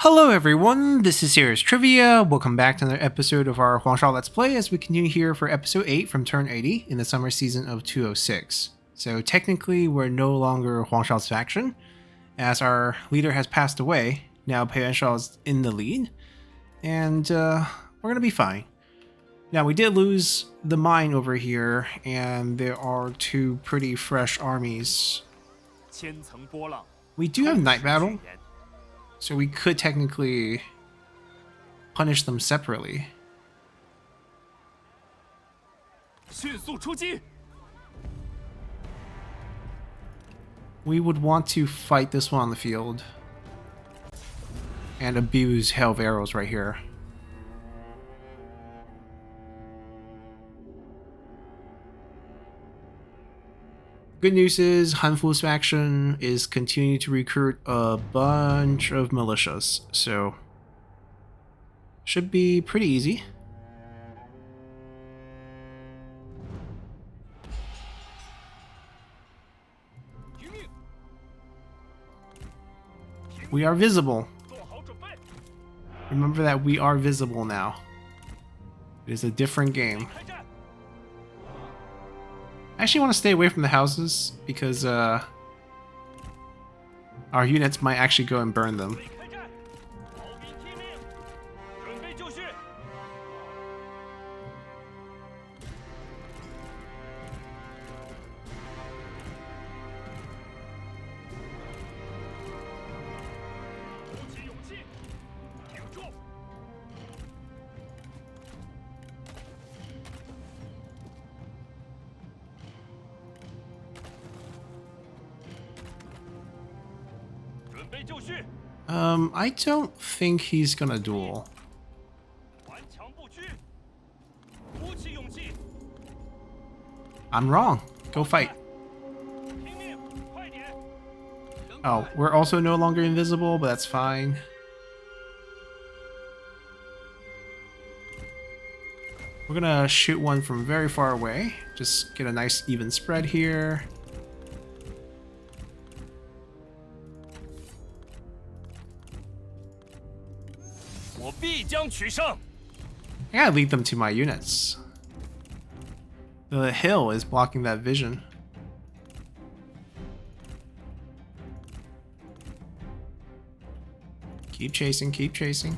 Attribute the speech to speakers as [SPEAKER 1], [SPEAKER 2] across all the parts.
[SPEAKER 1] Hello everyone, this is Serious Trivia. Welcome back to another episode of our Huang Shao Let's Play as we continue here for episode 8 from turn 80 in the summer season of 206. So technically we're no longer Huang Shao's faction, as our leader has passed away. Now Pei Yuan is in the lead, and we're going to be fine. Now we did lose the mine over here, and there are two pretty fresh armies. We do have Night Battle, so we could technically punish them separately. We would want to fight this one on the field and abuse Hail of Arrows right here. Good news is Hanfu's faction is continuing to recruit a bunch of militias, so should be pretty easy. We are visible. Remember that we are visible now. It is a different game. I actually want to stay away from the houses because our units might actually go and burn them. I don't think he's gonna duel. I'm wrong. Go fight. Oh, we're also no longer invisible, but that's fine. We're gonna shoot one from very far away. Just get a nice even spread here. I gotta lead them to my units. The hill is blocking that vision. Keep chasing, keep chasing.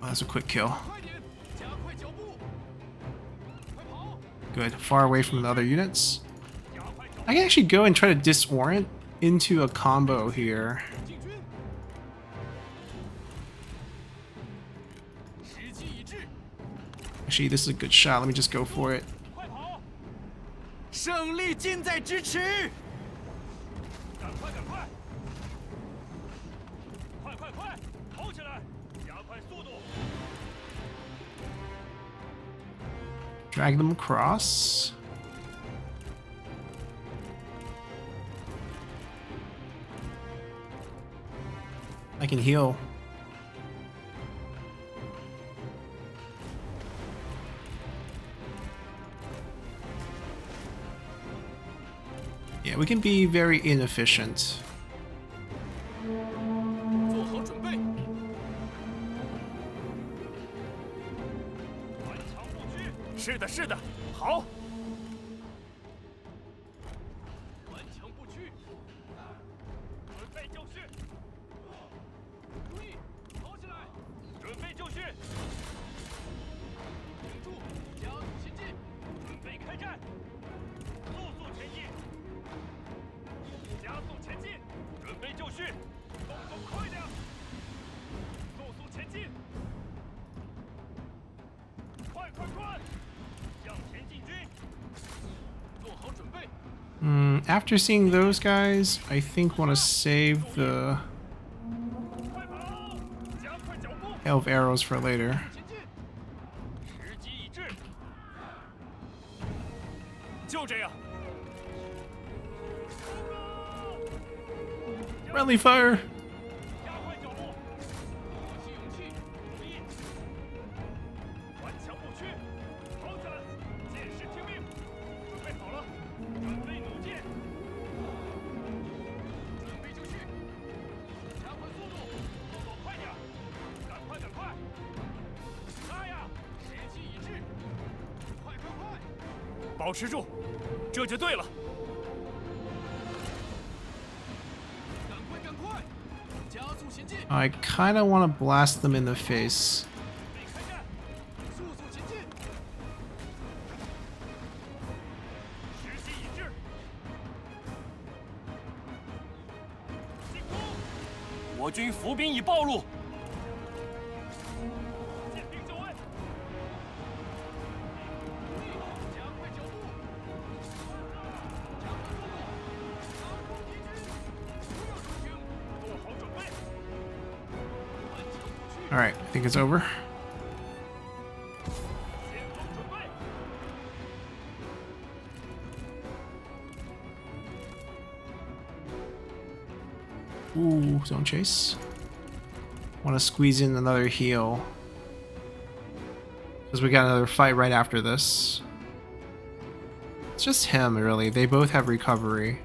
[SPEAKER 1] Oh, that's a quick kill. Good, far away from the other units. I can actually go and try to disorient into a combo here. Actually, this is a good shot. Let me just go for it. Drag them across. I can heal. Yeah, we can be very inefficient. After seeing those guys, I think want to save the Hail of Arrows for later. Friendly fire!
[SPEAKER 2] 保持住，这就对了。赶快，加速前进！
[SPEAKER 1] I kind of want to blast them in the face.
[SPEAKER 2] 开战，速速前进！时机已至，进攻！我军伏兵已暴露。
[SPEAKER 1] Alright, I think it's over. Ooh, zone chase. Want to squeeze in another heal. Because we got another fight right after this. It's just him, really. They both have recovery.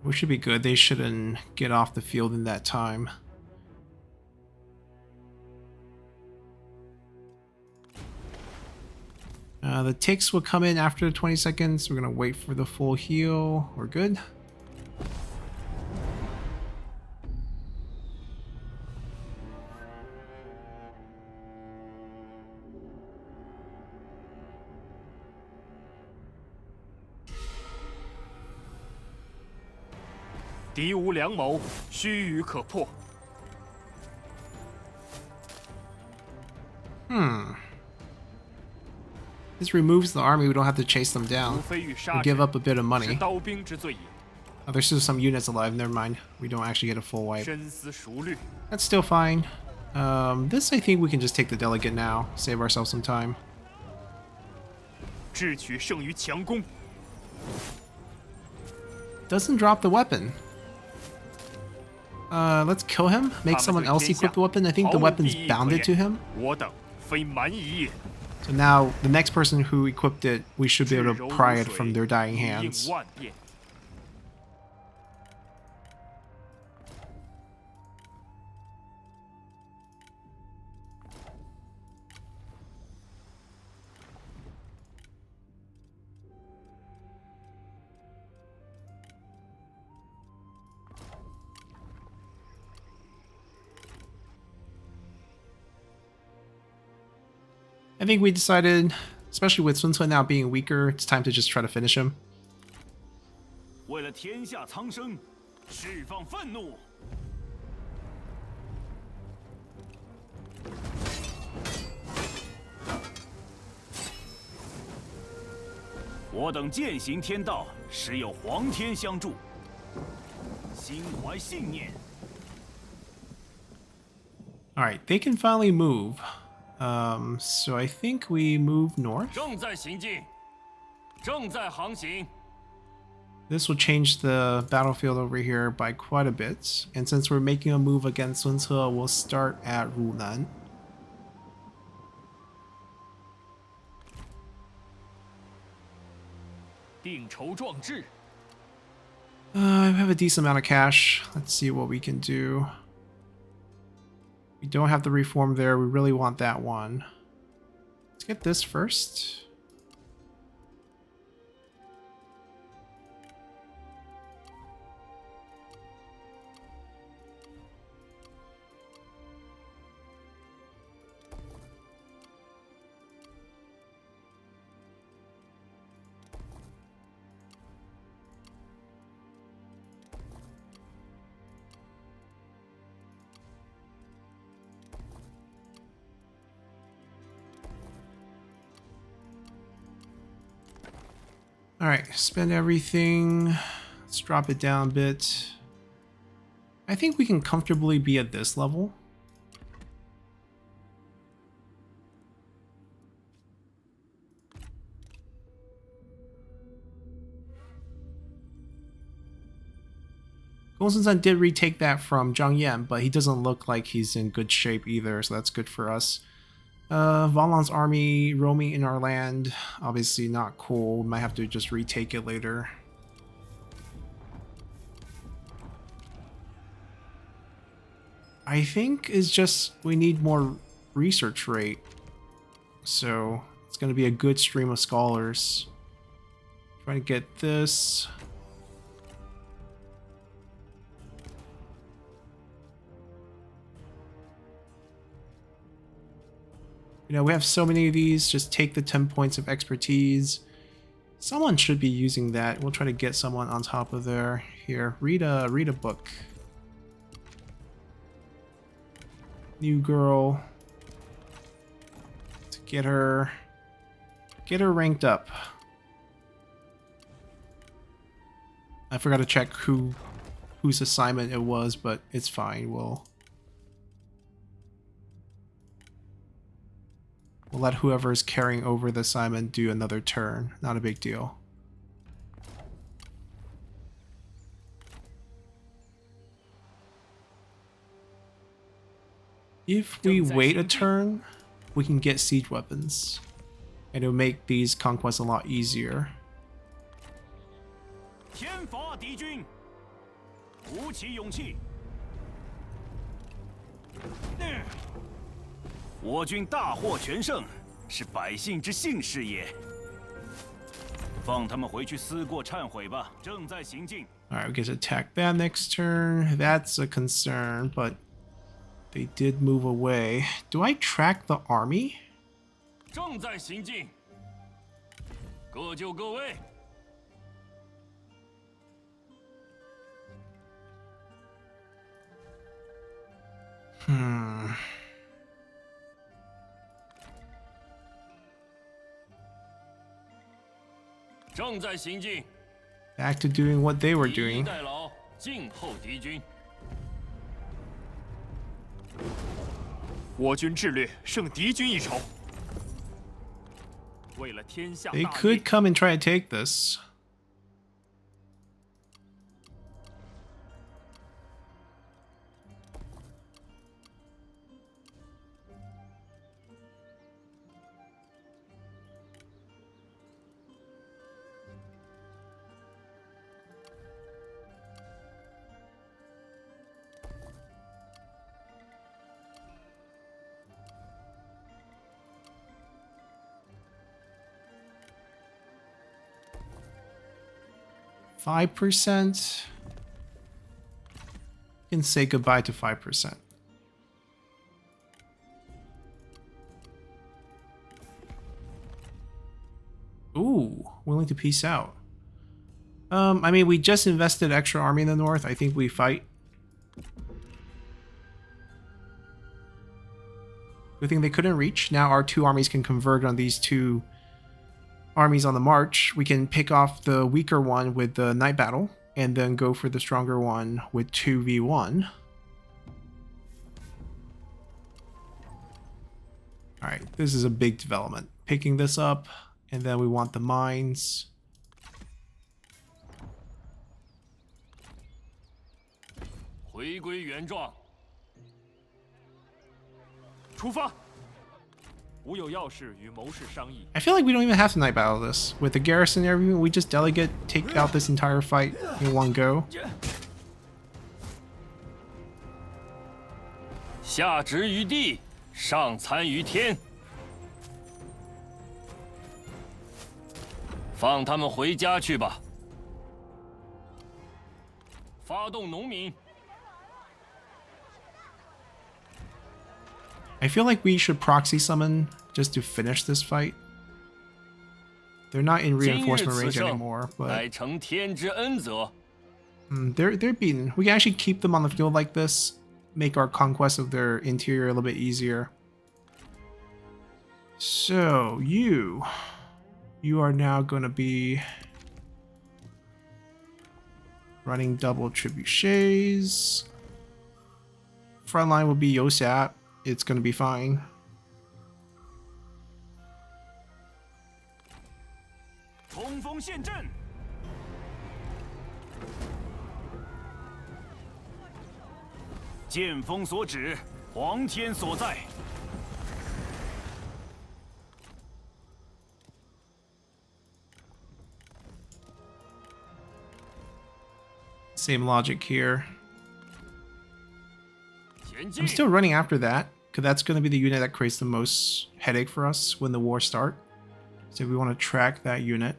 [SPEAKER 1] We should be good. They shouldn't get off the field in that time. The ticks will come in after 20 seconds. We're going to wait for the full heal. We're good. This removes the army. We don't have to chase them down. We give up a bit of money. Oh, there's still some units alive. Never mind. We don't actually get a full wipe. That's still fine. This I think we can just take the delegate now. Save ourselves some time. Doesn't drop the weapon. Let's kill him. Make someone else equip the weapon. I think the weapon's bounded to him. So now, the next person who equipped it, we should be able to pry it from their dying hands. I think we decided, especially with Sun Ce now being weaker, it's time to just try to finish him.
[SPEAKER 2] 为了天下苍生，释放愤怒。我等践行天道，实有皇天相助，心怀信念。
[SPEAKER 1] All right, they can finally move. So I think we move north.
[SPEAKER 2] 正在行进，正在航行。
[SPEAKER 1] This will change the battlefield over here by quite a bit. And since we're making a move against Sun Ce, we'll start at Runan. I have a decent amount of cash. Let's see what we can do. We don't have the reform there. We really want that one. Let's get this first. Alright, spend everything. Let's drop it down a bit. I think we can comfortably be at this level. Gongsun did retake that from Zhang Yan, but he doesn't look like he's in good shape either, so that's good for us. Vanlong's army roaming in our land, obviously not cool. We might have to just retake it later. I think it's just we need more research rate. So it's going to be a good stream of scholars. Trying to get this. You know, we have so many of these. Just take the 10 points of expertise. Someone should be using that. We'll try to get someone on top of there. Here, read a book. New girl. To get her ranked up. I forgot to check whose assignment it was, but it's fine. We'll let whoever is carrying over the assignment do another turn. Not a big deal. If we wait a turn, we can get siege weapons. And it'll make these conquests a lot easier.
[SPEAKER 2] 天伐敌军，鼓起勇气。我军大获全胜，是百姓之幸事也。放他们回去思过忏悔吧，正在行进。
[SPEAKER 1] Alright, we get to attack that next turn. That's a concern, but they did move away. Do I track the army?
[SPEAKER 2] 正在行进，各就各位。 正在行进。
[SPEAKER 1] Back to doing what they were doing.
[SPEAKER 2] 代劳，静候敌军。
[SPEAKER 3] 我军智略胜敌军一筹。为了天下大
[SPEAKER 1] They
[SPEAKER 3] 义，
[SPEAKER 1] could come and try to take this. %. You can say goodbye to 5%. Ooh, willing to peace out. I mean, we just invested extra army in the north. I think we fight. Good thing they couldn't reach. Now our two armies can converge on these two armies on the march. We can pick off the weaker one with the night battle and then go for the stronger one with 2v1. Alright, this is a big development. Picking this up, and then we want the mines.
[SPEAKER 2] 回归原状。
[SPEAKER 3] 出发。吾有要事与谋士商议。
[SPEAKER 1] I feel like we don't even have to night battle this. With the garrison and everything, we just delegate, take out this entire fight in one go.
[SPEAKER 2] 下执于地，上参于天。放他们回家去吧。发动农民。
[SPEAKER 1] I feel like we should proxy summon just to finish this fight. They're not in
[SPEAKER 2] 今日
[SPEAKER 1] reinforcement
[SPEAKER 2] 此
[SPEAKER 1] range
[SPEAKER 2] 胜，
[SPEAKER 1] anymore,
[SPEAKER 2] 乃
[SPEAKER 1] but
[SPEAKER 2] 承天之恩泽。
[SPEAKER 1] they're beaten. We can actually keep them on the field like this, make our conquest of their interior a little bit easier. So you are now going to be running double trebuchets. Front line will be Yosat. It's going to be fine.
[SPEAKER 2] 冲锋陷阵。剑锋所指，皇天所在。
[SPEAKER 1] Same logic here. I'm still running after that, because that's going to be the unit that creates the most headache for us when the war starts. So we want to track that unit.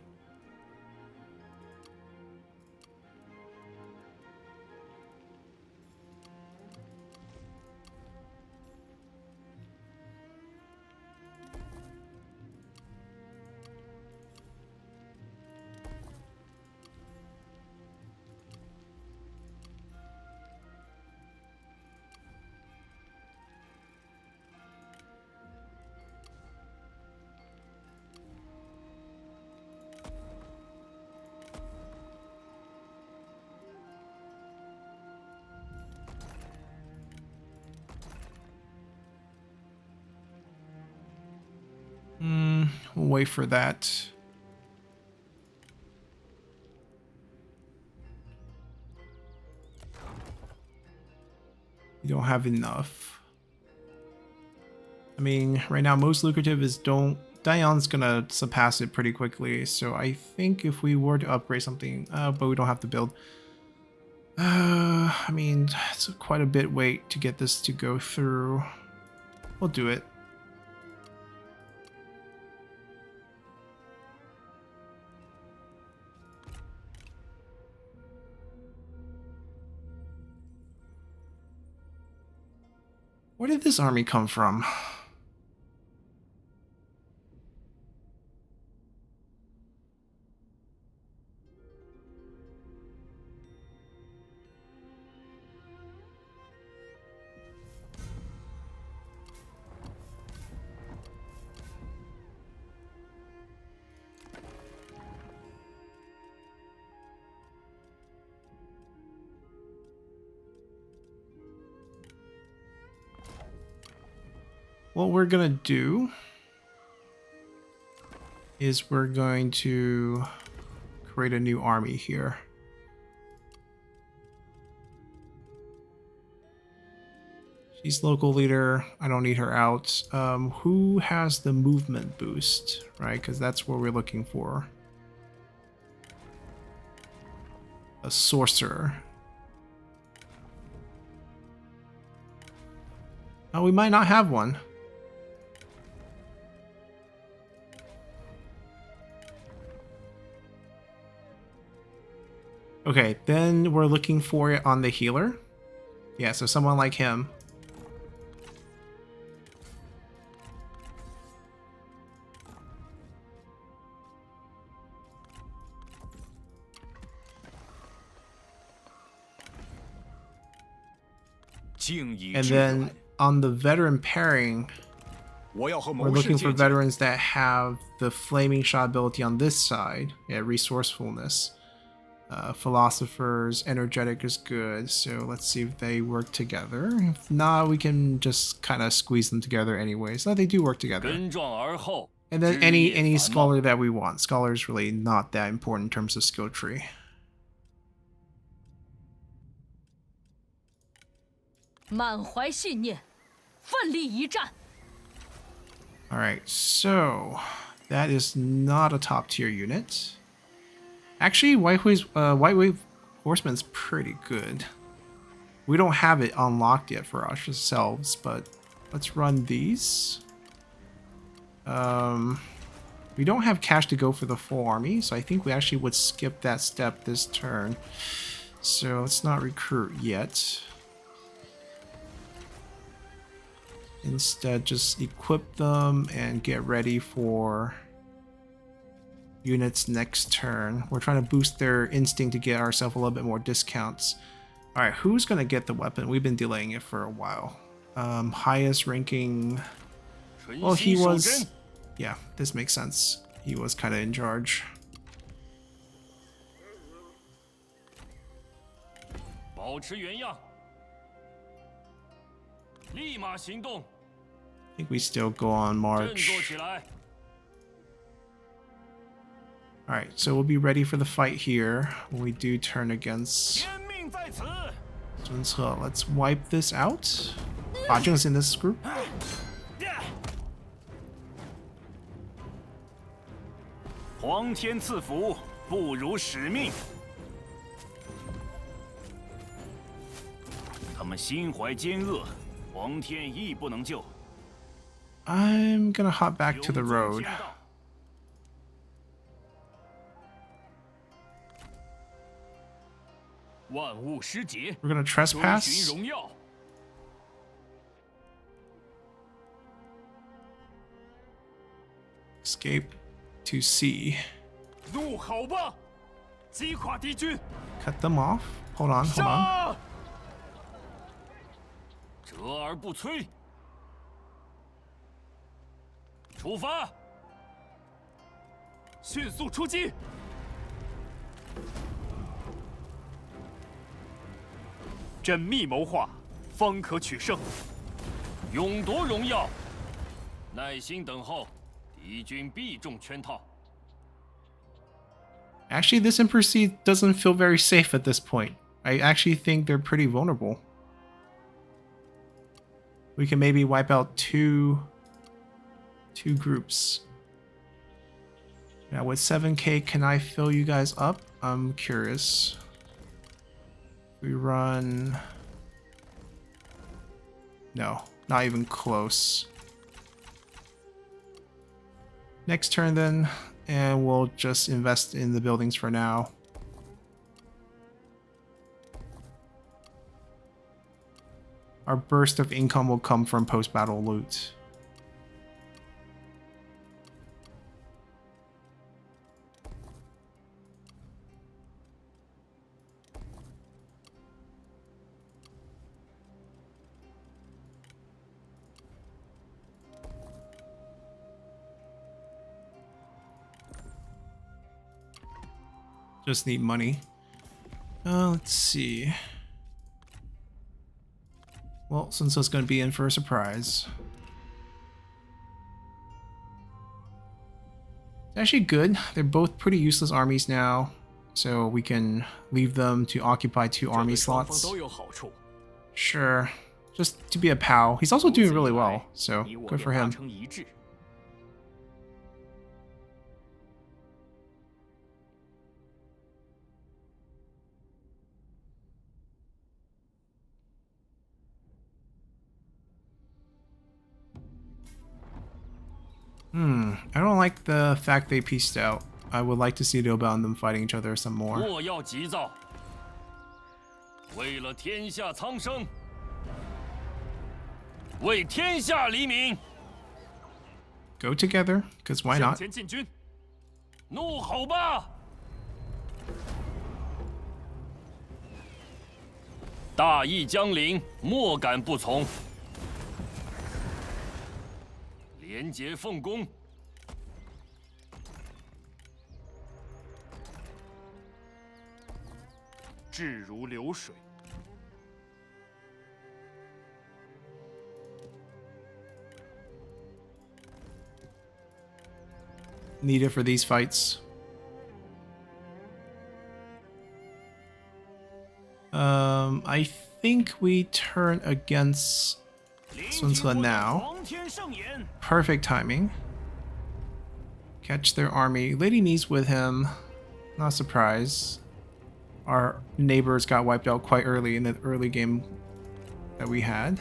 [SPEAKER 1] We'll wait for that. You don't have enough. I mean, right now most lucrative is Dion's gonna surpass it pretty quickly, so I think if we were to upgrade something, but we don't have to build. I mean, it's quite a bit wait to get this to go through. We'll do it. Where did this army come from? What we're gonna do is we're going to create a new army here. She's local leader. I don't need her out. Who has the movement boost, right? Because that's what we're looking for. A sorcerer. Oh, we might not have one. Okay, then we're looking for it on the healer. Yeah, so someone like him. And then on the veteran pairing, we're looking for veterans that have the flaming shot ability on this side. Yeah, resourcefulness. Philosophers, energetic is good, so let's see if they work together. If not, we can just kind of squeeze them together anyway. So they do work together. And then any scholar that we want. Scholar is really not that important in terms of skill tree. Alright, so that is not a top tier unit. Actually, White Wave Horseman's pretty good. We don't have it unlocked yet for ourselves, but let's run these. We don't have cash to go for the full army, so I think we actually would skip that step this turn. So let's not recruit yet. Instead, just equip them and get ready for units next turn. We're trying to boost their instinct to get ourselves a little bit more discounts. Alright, who's going to get the weapon? We've been delaying it for a while. Highest ranking... Well, he was... Yeah, this makes sense. He was kind of in charge. I think we still go on march. Alright, so we'll be ready for the fight here when we do turn against Sun Ce. Let's wipe this out. Ba Zheng's in this group.
[SPEAKER 2] Huang天赐福，不如使命。他们心怀奸恶，皇天亦不能救。
[SPEAKER 1] I'm gonna hop back to the
[SPEAKER 2] 永尊
[SPEAKER 1] road.
[SPEAKER 2] 天道
[SPEAKER 3] 万物失节，
[SPEAKER 1] We're gonna
[SPEAKER 3] 追寻
[SPEAKER 1] trespass.
[SPEAKER 3] 荣耀。
[SPEAKER 1] Escape to sea.
[SPEAKER 3] 怒吼吧，击垮敌军！
[SPEAKER 1] Cut them off. Hold on, hold on.
[SPEAKER 3] 杀！
[SPEAKER 2] 折而不摧。出发！
[SPEAKER 3] 迅速出击！缜密谋划，方可取胜。
[SPEAKER 2] 勇夺荣耀，耐心等候，敌军必中圈套。
[SPEAKER 1] Actually, this Emperorship doesn't feel very safe at this point. I actually think they're pretty vulnerable. We can maybe wipe out two groups. Now with 7k, can I fill you guys up? I'm curious. We run... No, not even close. Next turn then, and we'll just invest in the buildings for now. Our burst of income will come from post-battle loot. Just need money. Let's see. Well, since it's going to be in for a surprise. It's actually good. They're both pretty useless armies now. So we can leave them to occupy 2 army
[SPEAKER 3] 这对双方
[SPEAKER 1] slots.
[SPEAKER 3] 都有好处。
[SPEAKER 1] Sure. Just to be a pal. He's also doing really well.
[SPEAKER 3] 如
[SPEAKER 1] So
[SPEAKER 3] 此一来，你我
[SPEAKER 1] good for
[SPEAKER 3] 便达
[SPEAKER 1] him.
[SPEAKER 3] 成一致。
[SPEAKER 1] I don't like the fact they pieced out. I would like to see Liu and them fighting each other some more.
[SPEAKER 2] 莫要急躁，为了天下苍生，为天下黎民，
[SPEAKER 1] Go together, because why
[SPEAKER 3] 向
[SPEAKER 1] not?
[SPEAKER 3] 前进军！
[SPEAKER 2] 怒吼吧！大义将临，莫敢不从。廉洁奉公，
[SPEAKER 3] 志如流水。
[SPEAKER 1] Needed for these fights. I think we turn against 孙策 now.
[SPEAKER 2] 皇天盛宴，
[SPEAKER 1] Perfect timing. Catch their army. Lady Ni's with him. Not surprised. Our neighbors got wiped out quite early in the early game that we had.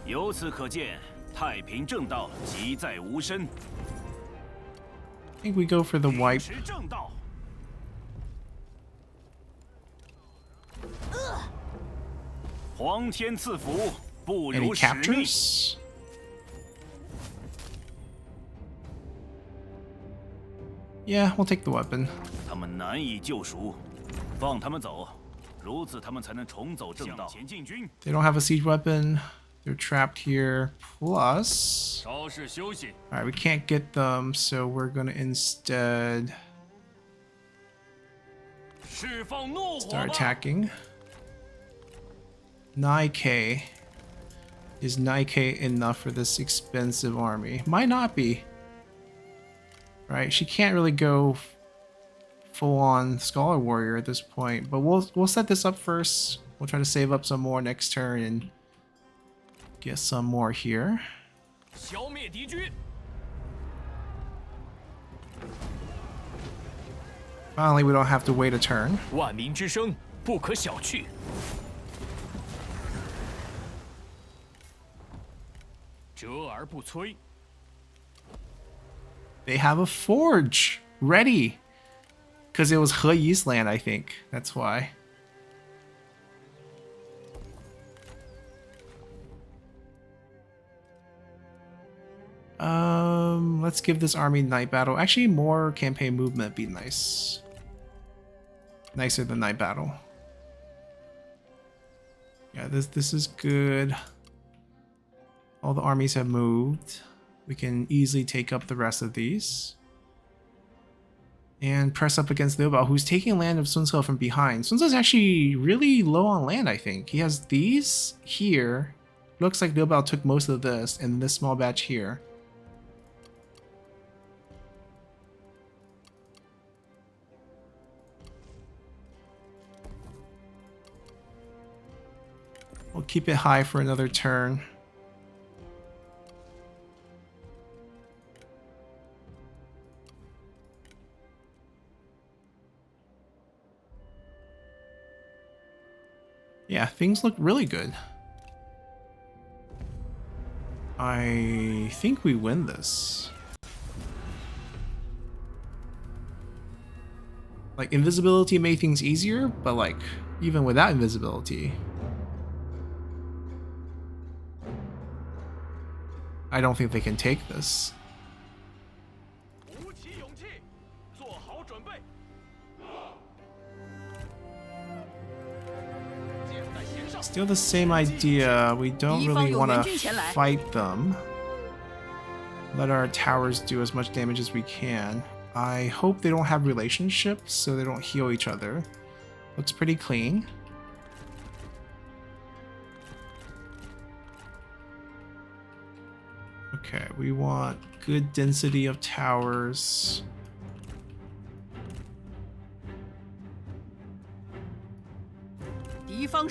[SPEAKER 2] 由此可见，太平正道即在吾身。
[SPEAKER 1] I think we go for the
[SPEAKER 2] 秉
[SPEAKER 1] wipe.
[SPEAKER 2] 持正道。皇天赐福，不
[SPEAKER 1] Any
[SPEAKER 2] 辱使命。
[SPEAKER 1] captures? Yeah, we'll take the weapon.
[SPEAKER 2] 他们难以救赎，放他们走，如此他们才能重走正道。向前进军，
[SPEAKER 1] They don't have a siege weapon. They're trapped here. Plus...
[SPEAKER 2] 稍事休息。
[SPEAKER 1] Alright, we can't get them, so we're gonna instead
[SPEAKER 2] 释放怒火
[SPEAKER 1] start
[SPEAKER 2] 吧！
[SPEAKER 1] attacking. 9k. Is 9k enough for this expensive army? Might not be. Right, she can't really go full-on Scholar Warrior at this point, but we'll set this up first. We'll try to save up some more next turn and get some more here.
[SPEAKER 3] 消灭敌军！
[SPEAKER 1] Finally, we don't have to wait a turn.
[SPEAKER 3] 万民之声不可小觑。折而不摧。
[SPEAKER 1] They have a forge ready. Because it was He Yi's land, I think. That's why. Let's give this army night battle. Actually, more campaign movement would be nice. Nicer than night battle. Yeah, this is good. All the armies have moved. We can easily take up the rest of these. And press up against Liu Bao, who's taking land of Sun Ce from behind. Sun Ce is actually really low on land, I think. He has these here. Looks like Liu Bao took most of this, and this small batch here. We'll keep it high for another turn. Yeah, things look really good. I think we win this. Like, invisibility made things easier, but like, even without invisibility, I don't think they can take this. Still the same idea. We don't really want to fight them. Let our towers do as much damage as we can. I hope they don't have relationships so they don't heal each other. Looks pretty clean. Okay, we want good density of towers. And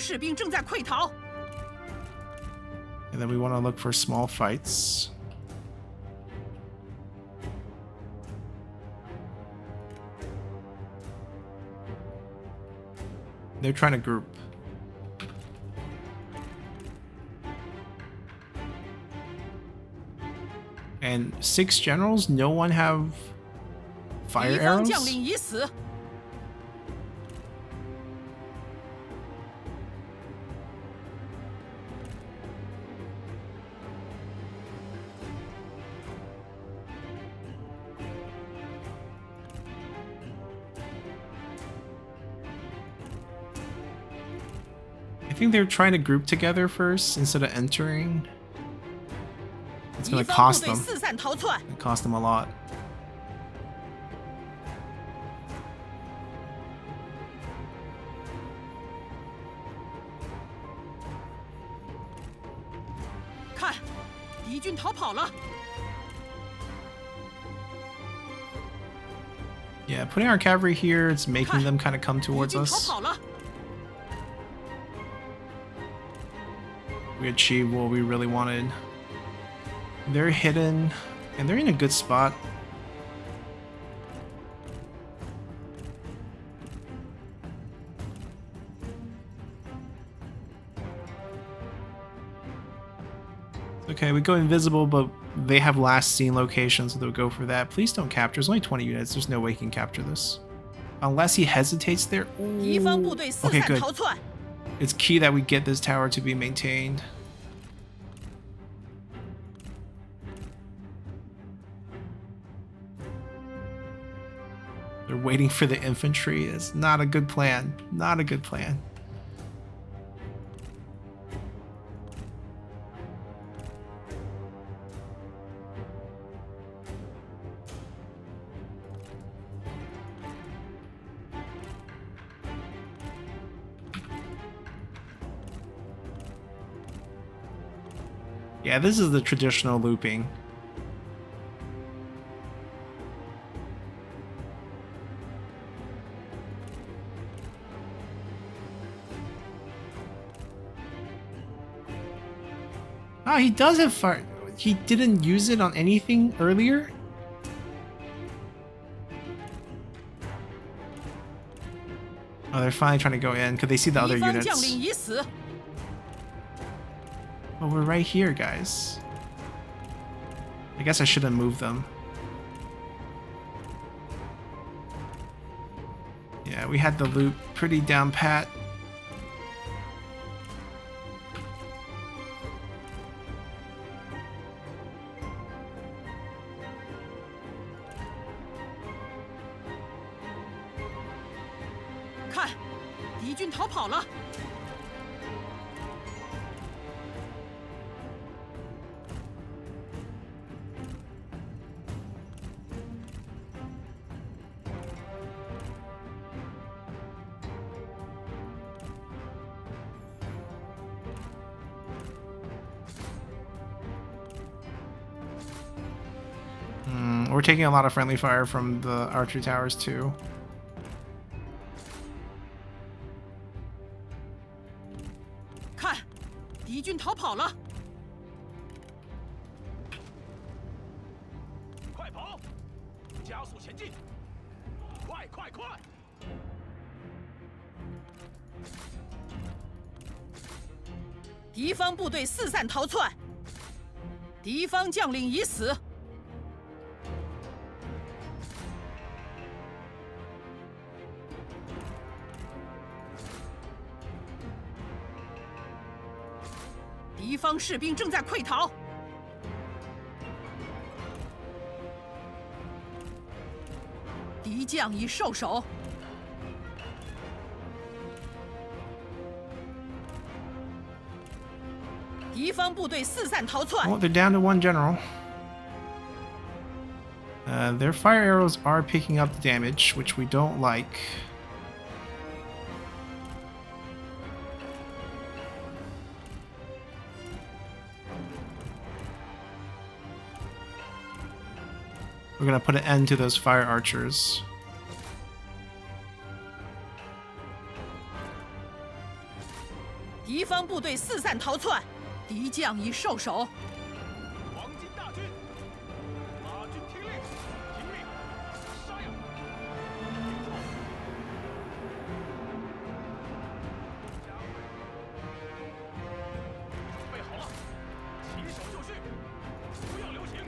[SPEAKER 1] then we want to look for small fights. They're trying to group. And 6 generals, no one have fire arrows? I think they're trying to group together first instead of entering. It's gonna cost them. It cost them a lot. Yeah, putting our cavalry here, it's making them kind of come towards us. We achieved what we really wanted. They're hidden, and they're in a good spot. Okay, we go invisible, but they have last seen location, so they'll go for that. Please don't capture. There's only 20 units. There's no way he can capture this. Unless he hesitates there. Ooh. Okay, good. It's key that we get this tower to be maintained. They're waiting for the infantry. It's not a good plan. Not a good plan. Yeah, this is the traditional looping. Ah, he does have fire. He didn't use it on anything earlier? Oh, they're finally trying to go in because they see the other
[SPEAKER 4] 敌方
[SPEAKER 1] units.
[SPEAKER 4] 将领已死，
[SPEAKER 1] Oh, we're right here, guys. I guess I shouldn't move them. Yeah, we had the loop pretty down pat.
[SPEAKER 4] “看，敌军逃跑了。”
[SPEAKER 1] We're taking a lot of friendly fire from the archer towers too.
[SPEAKER 4] 看，敌军逃跑了。
[SPEAKER 2] 快跑！加速前进！快快快！
[SPEAKER 4] 敌方部队四散逃窜，敌方将领已死。 敌方士兵正在溃逃，敌将已受首。敌方部队四散逃窜。
[SPEAKER 1] Oh, they're down to one general. Their fire arrows are picking up the damage, which we don't like. We're gonna put an end to those fire archers.
[SPEAKER 4] 敌方部队四散逃窜，敌将已受首。
[SPEAKER 2] 黄金大军，马军听令，听命，杀呀！顶住！准备好了，起手就绪，不要留情，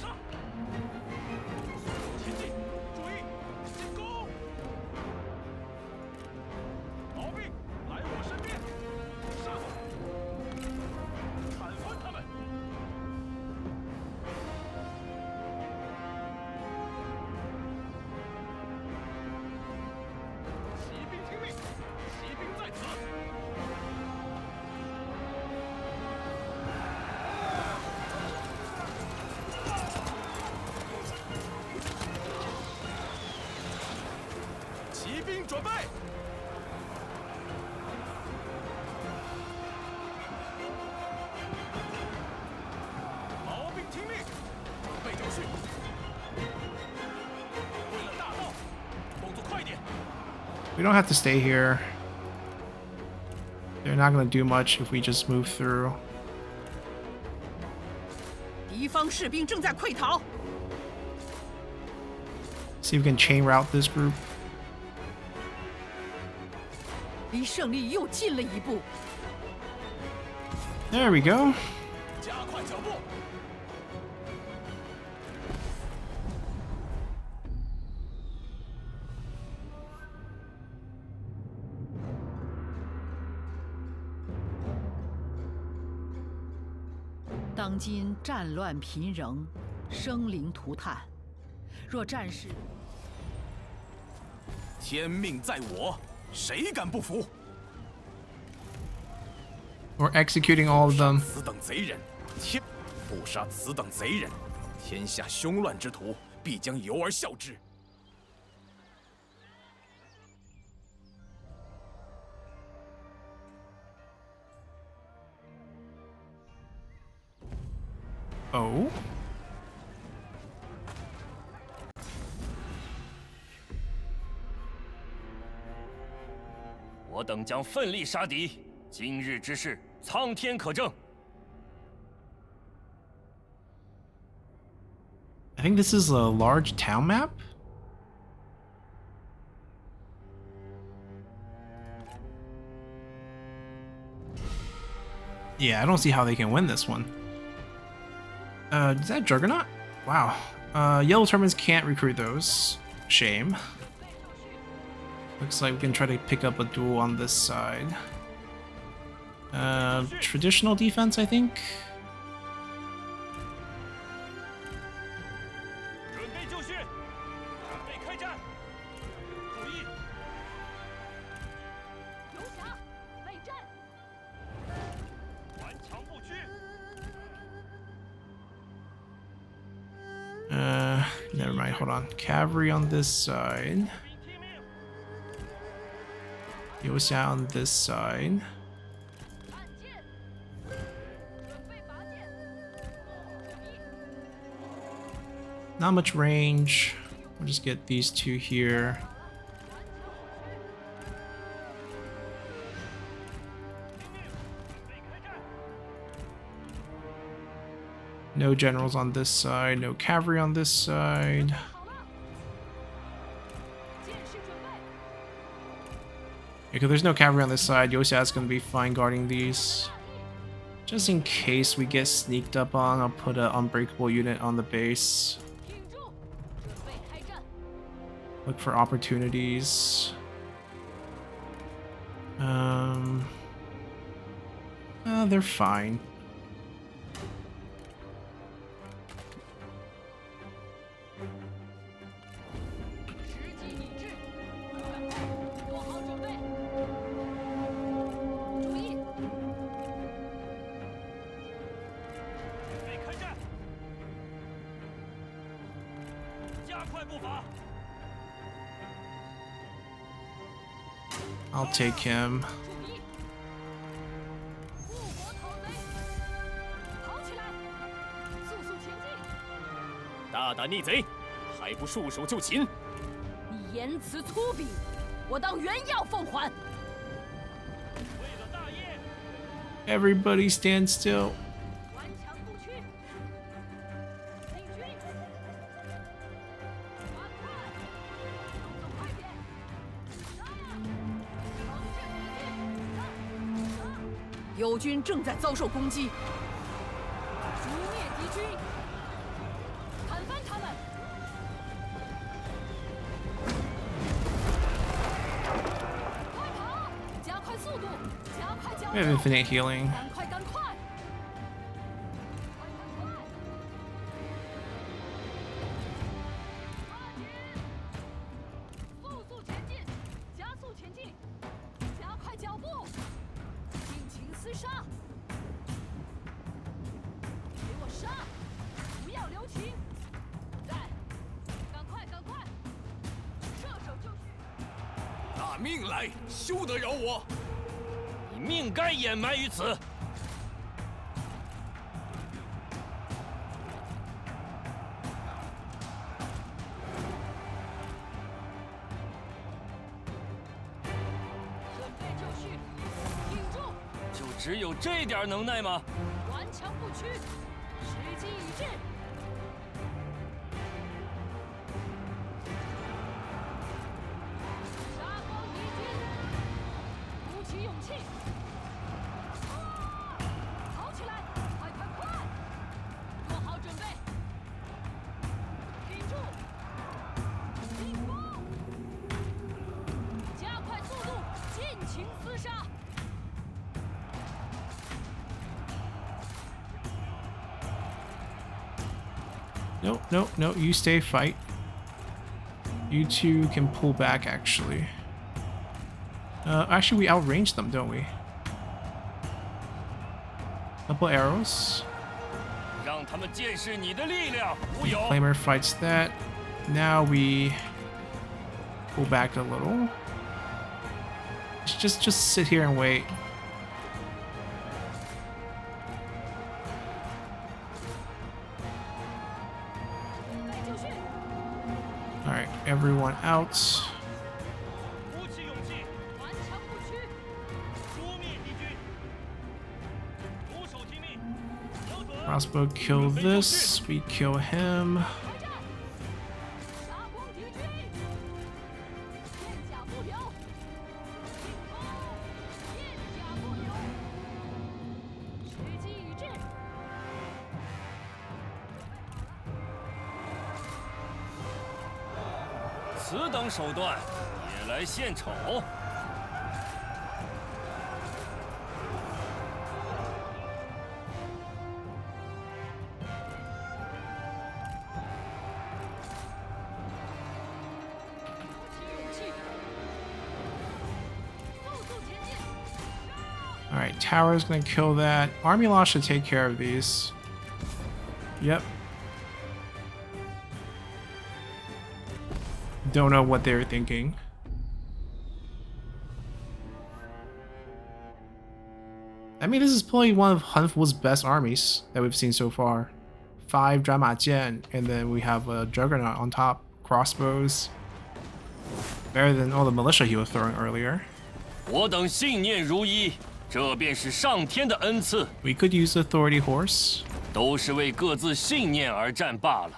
[SPEAKER 2] 杀！速度前进，注意，进攻！毛病，来我身边，杀！铲翻他们！ 骑兵听命，骑兵在此。骑兵准备。毛兵听命，准备就绪。为了大道，动作快点。
[SPEAKER 1] We don't have to stay here. They're not gonna do much if we just move through.
[SPEAKER 4] 敌方士兵正在溃逃，
[SPEAKER 1] See if we can chain route this group.
[SPEAKER 4] 离胜利又近了一步。
[SPEAKER 1] There we go.
[SPEAKER 2] 加快脚步。
[SPEAKER 4] 当今战乱频仍，生灵涂炭。若战事，
[SPEAKER 2] 天命在我，谁敢不服？
[SPEAKER 1] We're executing all of them.
[SPEAKER 2] 此等贼人，天不杀此等贼人，天下凶乱之徒必将由而效之。
[SPEAKER 1] Oh.
[SPEAKER 3] 我等将奋力杀敌，今日之事，苍天可证。
[SPEAKER 1] I think this is a large town map.
[SPEAKER 2] 天命在我，谁敢不服？
[SPEAKER 1] We're
[SPEAKER 2] 我等将奋力杀敌，今日之事，苍天可证。 I think this is a large town map.
[SPEAKER 3] 我
[SPEAKER 2] 天命在我，谁敢不服？
[SPEAKER 1] Yeah, I don't see how they can win this one. Is that Juggernaut? Wow. Yellow Termins can't recruit those. Shame. Looks like we can try to pick up a duel on this side. Traditional defense, I think.
[SPEAKER 3] 准备就绪，准备开战。注意，
[SPEAKER 5] 游侠备战。
[SPEAKER 3] 顽强不屈。
[SPEAKER 1] Never mind, hold on. Cavalry on this side.
[SPEAKER 3] 听命，
[SPEAKER 1] Yosa on this side.
[SPEAKER 5] 按键，准备拔剑。注意，
[SPEAKER 1] Not much range. We'll just get these two here. No generals on this side, no cavalry on this side.
[SPEAKER 5] 好了，剑士准备。
[SPEAKER 1] Because there's no cavalry on this side, Yosia's gonna be fine guarding these. Just in case we get sneaked up on, I'll put an unbreakable unit on the base.
[SPEAKER 5] 挺住，准备开战。
[SPEAKER 1] Look for opportunities. They're fine.
[SPEAKER 5] 时机已至，做好准备。注意，
[SPEAKER 3] 准备开战。加快步伐。
[SPEAKER 1] I'll take him.
[SPEAKER 5] 注意，护国讨贼，跑起来，速速前进。
[SPEAKER 3] 大胆逆贼，还不束手就擒！
[SPEAKER 5] 你言辞粗鄙，我当原样奉还。
[SPEAKER 3] 为了大业，
[SPEAKER 1] Everybody stand still.
[SPEAKER 5] 顽强不屈，领军，快快，动作快点，杀！城镇敌军，
[SPEAKER 4] 友军正在遭受攻击，
[SPEAKER 5] 逐灭敌军，砍翻他们。快跑，加快速度，加快脚
[SPEAKER 1] We have
[SPEAKER 5] 步，
[SPEAKER 1] infinite healing.
[SPEAKER 5] 赶快，赶快！快快快！抓紧！速速前进，加速前进，加快脚步，尽情厮杀！给我杀！不要留情！在，赶快，赶快！射手就绪！
[SPEAKER 3] 拿命来，休得扰我！你命该掩埋于此。
[SPEAKER 5] 准备就绪，挺住！
[SPEAKER 3] 就只有这点能耐吗？
[SPEAKER 5] 顽强不屈，时机已至。杀光敌军，鼓起勇气，跑起来！快快快！做好准备，挺住，进攻！加快速度，尽情厮杀！
[SPEAKER 1] No, no, no, you stay fight. You two can pull back, actually. Actually, we outrange them, don't we? Couple arrows.
[SPEAKER 3] 让他们见识你的力量，无有。
[SPEAKER 1] Flamer fights that. Now we pull back a little. Just sit here and wait. All right, everyone out.
[SPEAKER 3] 鼓起勇气，
[SPEAKER 5] 顽强不屈，
[SPEAKER 3] 诛灭敌军，俯首听命，瞄准。
[SPEAKER 1] Crossbow kill this. We kill him.
[SPEAKER 5] 开战！杀光敌军，片甲不留，进攻！片甲不留。
[SPEAKER 3] 此等手段也来献丑？Alright,
[SPEAKER 1] tower's gonna kill that. Army law should take care of these. Yep. Don't know what they were thinking. I mean, this is probably one of Han Fu's best armies that we've seen so far. 5 Drama Jian, and then we have a Juggernaut on top. Crossbows. Better than all the militia he was throwing earlier.
[SPEAKER 3] 我等信念如一，这便是上天的恩赐。
[SPEAKER 1] We could use Authority Horse.
[SPEAKER 3] 都是为各自信念而战罢了。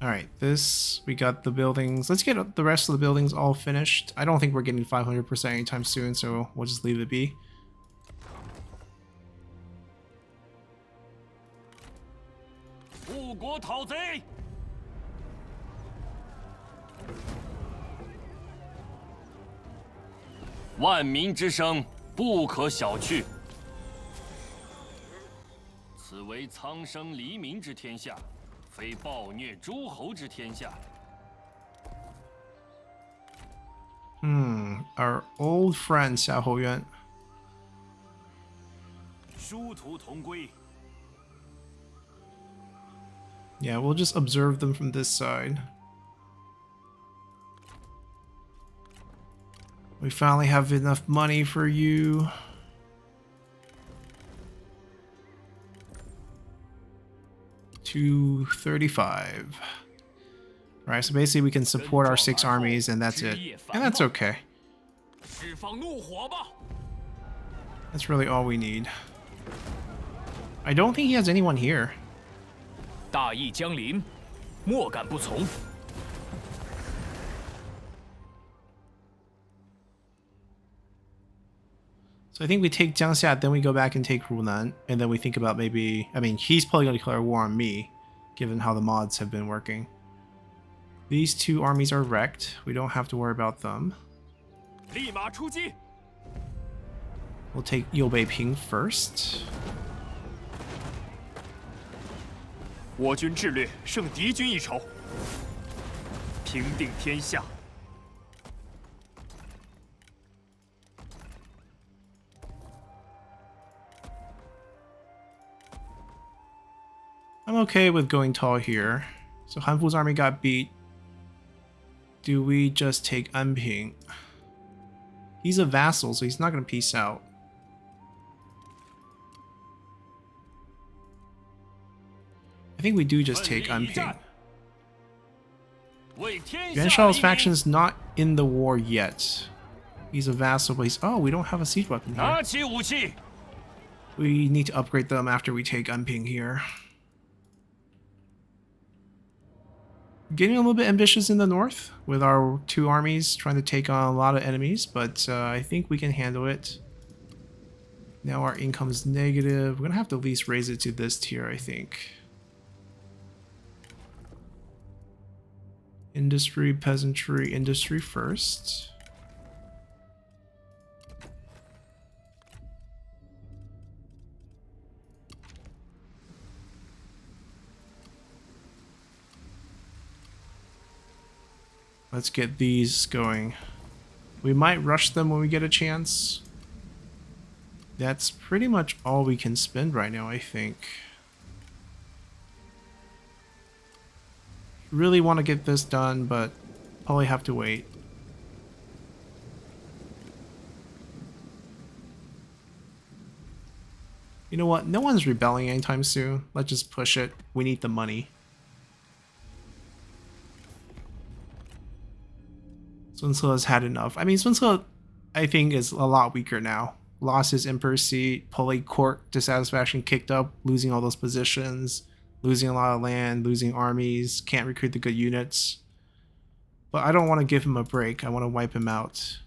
[SPEAKER 1] Alright, we got the buildings. Let's get the rest of the buildings all finished. I don't think we're getting 500% anytime soon, so we'll just leave it be.
[SPEAKER 3] 误国讨贼！万民之声不可小觑。此为苍生黎民之天下，非暴虐诸侯之天下。
[SPEAKER 1] Our old friend 夏侯渊.
[SPEAKER 2] 殊途同归。
[SPEAKER 1] Yeah, we'll just observe them from this side. We finally have enough money for you. $235. Right, so basically we can support our 6 armies and that's it. And that's okay.
[SPEAKER 3] 释放怒火吧！
[SPEAKER 1] That's really all we need. I don't think he has anyone here.
[SPEAKER 3] 大义将临，莫敢不从。
[SPEAKER 1] So I think we take Jiangxia, then we go back and take Runan, and then we think about maybe... I mean, he's probably going to declare war on me, given how the mods have been working. These 2 armies are wrecked. We don't have to worry about them.
[SPEAKER 3] 立马出击！
[SPEAKER 1] We'll take Liu-Bei-Ping first.
[SPEAKER 3] 我军智略胜敌军一筹，平定天下。
[SPEAKER 1] I'm okay with going tall here. So Han Fu's army got beat. Do we just take Anping? He's a vassal, so he's not going to peace out. I think we do just take Anping. Yuan Shao's faction is not in the war yet. He's a vassal, but he's... Oh, we don't have a siege weapon here.
[SPEAKER 3] 拿起武器！
[SPEAKER 1] We need to upgrade them after we take Anping here. Getting a little bit ambitious in the north with our 2 armies trying to take on a lot of enemies, but I think we can handle it. Now our income is negative. We're gonna have to at least raise it to this tier, I think. Industry, peasantry, industry first. Let's get these going. We might rush them when we get a chance. That's pretty much all we can spend right now, I think. Really want to get this done, but probably have to wait. You know what? No one's rebelling anytime soon. Let's just push it. We need the money. Sun Ce has had enough. I mean, Sun Ce, I think, is a lot weaker now. Lost his emperor seat, Poli court dissatisfaction kicked up, losing all those positions, losing a lot of land, losing armies, can't recruit the good units. But I don't want to give him a break. I want to wipe him out.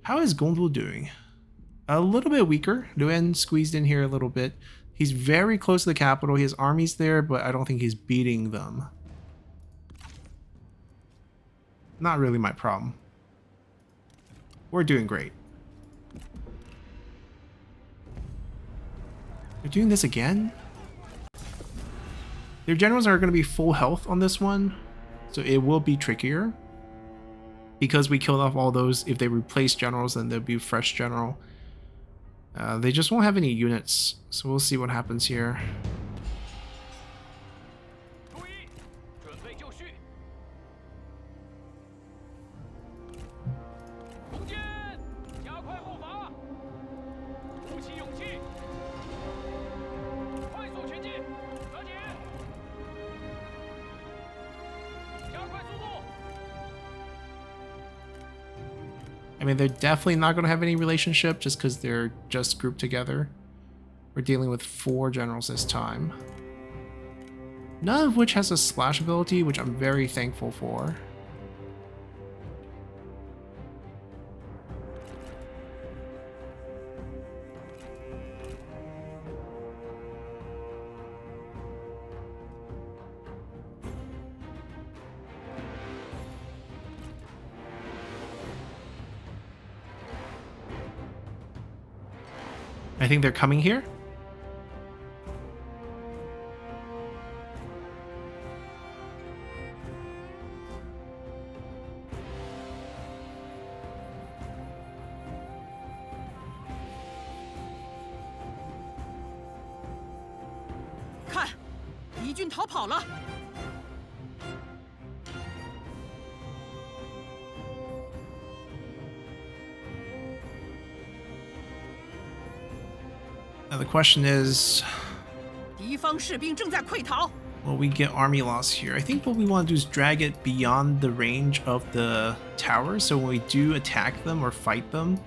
[SPEAKER 1] How is Gondul doing? A little bit weaker. Luen squeezed in here a little bit. He's very close to the capital. His army's there, but I don't think he's beating them. Not really my problem. We're doing great. They're doing this again? Their generals are going to be full health on this one, so it will be trickier. Because we killed off all those, if they replace generals, then there'll be a fresh general. They just won't have any units, so we'll see what happens here. I mean, they're definitely not going to have any relationship just because they're just grouped together. We're dealing with 4 generals this time. None of which has a slash ability, which I'm very thankful for. I think they're coming here.
[SPEAKER 4] 看，敌军逃跑了。
[SPEAKER 1] Now the question is,
[SPEAKER 4] 敌方士兵正在溃逃。
[SPEAKER 1] will we get army loss here? I think what we want to do is drag it beyond the range of the tower, so when we do attack them or fight them,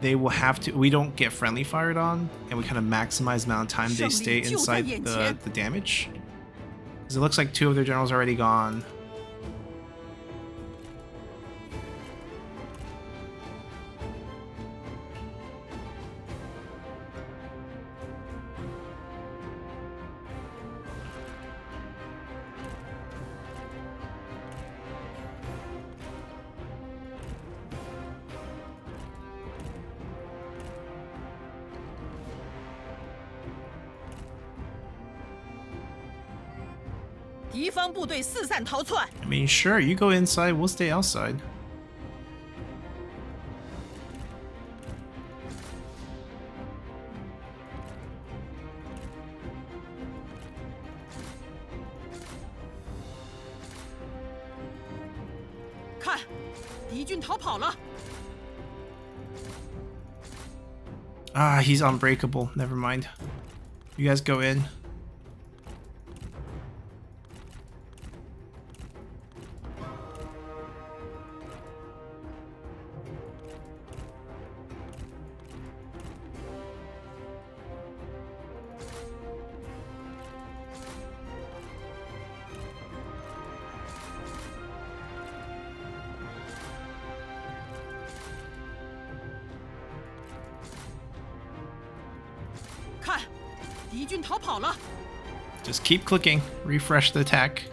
[SPEAKER 1] they will have to, we don't get friendly fired on, and we kind of maximize the amount of time they stay inside the damage. Because it looks like 2 of their generals are already gone.
[SPEAKER 4] 敌方部队四散逃窜。
[SPEAKER 1] I mean, sure, you go inside, we'll stay outside. Ah, he's unbreakable. Never mind. You guys go in. Just keep clicking. Refresh the attack.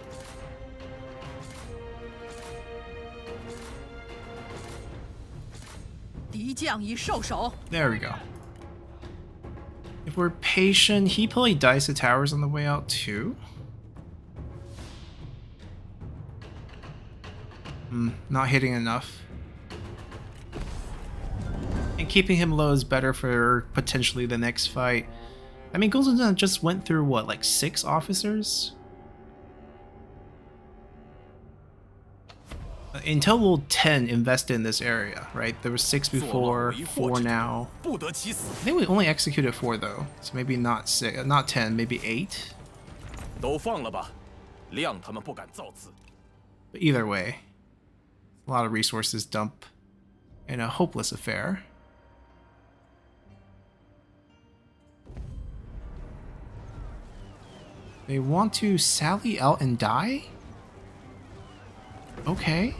[SPEAKER 1] There we go. If we're patient, he probably dies the towers on the way out too. Not hitting enough. And keeping him low is better for potentially the next fight. I mean, Golden Dawn just went through, what, like 6 officers? Intel will 10 invested in this area, right? There were 6 before, 4 now. I think we only executed 4 though, so maybe not 6, not 10, maybe 8. But either way, a lot of resources dump in a hopeless affair. They want to sally out and die? Okay.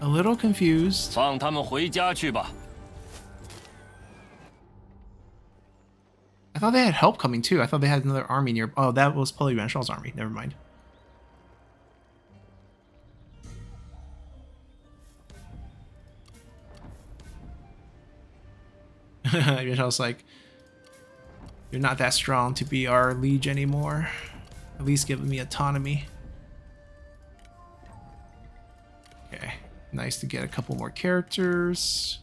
[SPEAKER 1] A little confused.
[SPEAKER 6] 放他们回家去吧。
[SPEAKER 1] I thought they had help coming too. I thought they had another army near. Oh, that was probably Yuan Shao's army. Never mind. Yuan Shao's like, you're not that strong to be our liege anymore. At least give me autonomy. Okay, nice to get a couple more characters.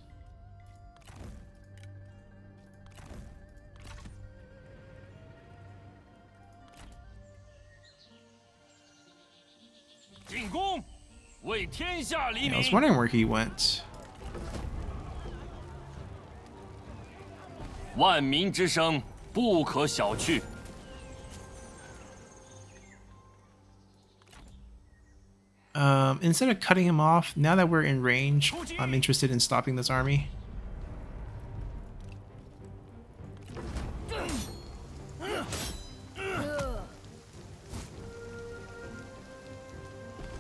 [SPEAKER 1] Yeah, I was wondering where he went.
[SPEAKER 6] 万民之声不可小觑。
[SPEAKER 1] Instead of cutting him off, now that we're in range, I'm interested in stopping this army.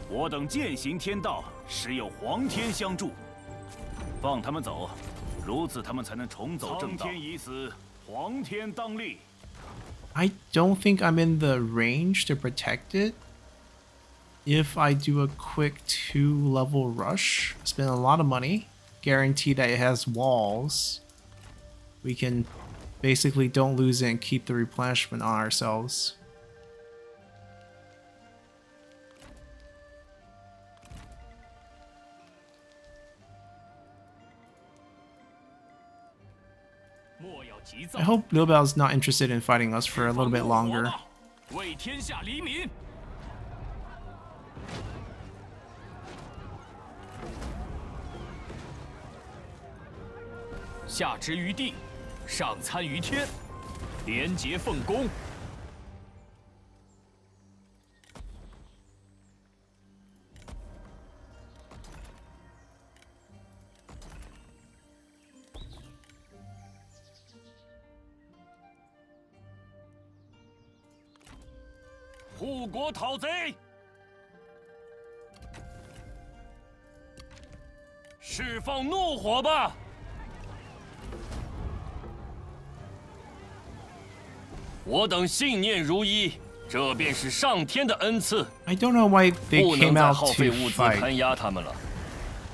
[SPEAKER 2] 我等践行天道，实有皇天相助。放他们走，如此他们才能重走正道。苍天已死，皇天当立。
[SPEAKER 1] I don't think I'm in the range to protect it. If I do a quick 2-level rush, spend a lot of money, guarantee that it has walls, we can basically don't lose it and keep the replenishment on ourselves. I hope Liu Bao's not interested in fighting us for a little bit longer.
[SPEAKER 3] 为天下黎民。 下之于地，上参于天，廉洁奉公。
[SPEAKER 6] 护国讨贼，释放怒火吧！ 我等信念如一，这便是上天的恩赐。
[SPEAKER 1] I don't know why they
[SPEAKER 6] 不能
[SPEAKER 1] came
[SPEAKER 6] 再
[SPEAKER 1] out
[SPEAKER 6] 耗
[SPEAKER 1] to
[SPEAKER 6] 费物资弹
[SPEAKER 1] fight
[SPEAKER 6] 压他们了。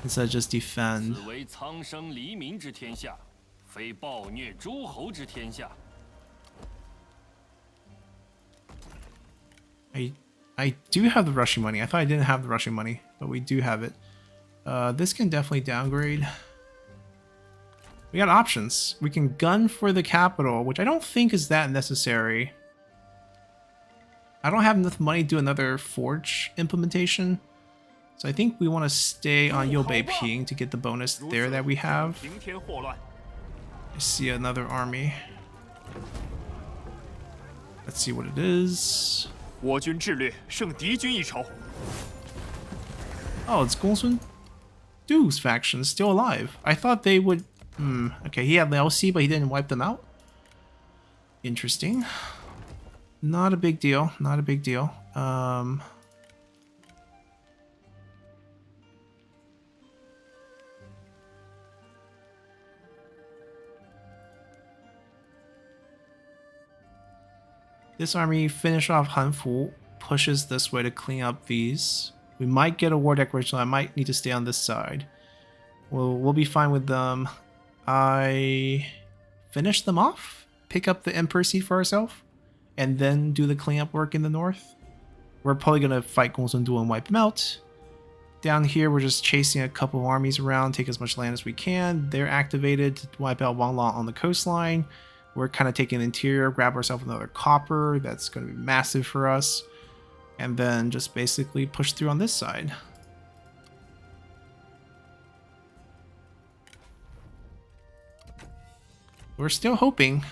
[SPEAKER 1] instead of just defend.
[SPEAKER 6] 此为苍生黎民之天下，非暴虐诸侯之天下。
[SPEAKER 1] I do have the rushing money. I thought I didn't have the rushing money, but we do have it. This can definitely downgrade. We got options. We can gun for the capital, which I don't think is that necessary. I don't have enough money to do another Forge implementation. So I think we want to stay on Yobei Ping to get the bonus there that we have.
[SPEAKER 3] 平添祸乱。
[SPEAKER 1] I see another army. Let's see what it is.
[SPEAKER 3] 我军智略胜敌军一筹。
[SPEAKER 1] Oh, it's Gongsun Du's faction still alive. I thought they would... okay, he had Lao Si, but he didn't wipe them out. Interesting. Not a big deal. Not a big deal. This army finish off Hanfu, pushes this way to clean up these. We might get a war declaration. I might need to stay on this side. We'll be fine with them. I finish them off, pick up the Emperor seat for ourselves, and then do the cleanup work in the north. We're probably gonna fight Gongsun Du and wipe them out. Down here, we're just chasing a couple of armies around, take as much land as we can. They're activated to wipe out Wang Lang on the coastline. We're kind of taking the interior, grab ourselves another copper. That's going to be massive for us. And then just basically push through on this side. We're still hoping.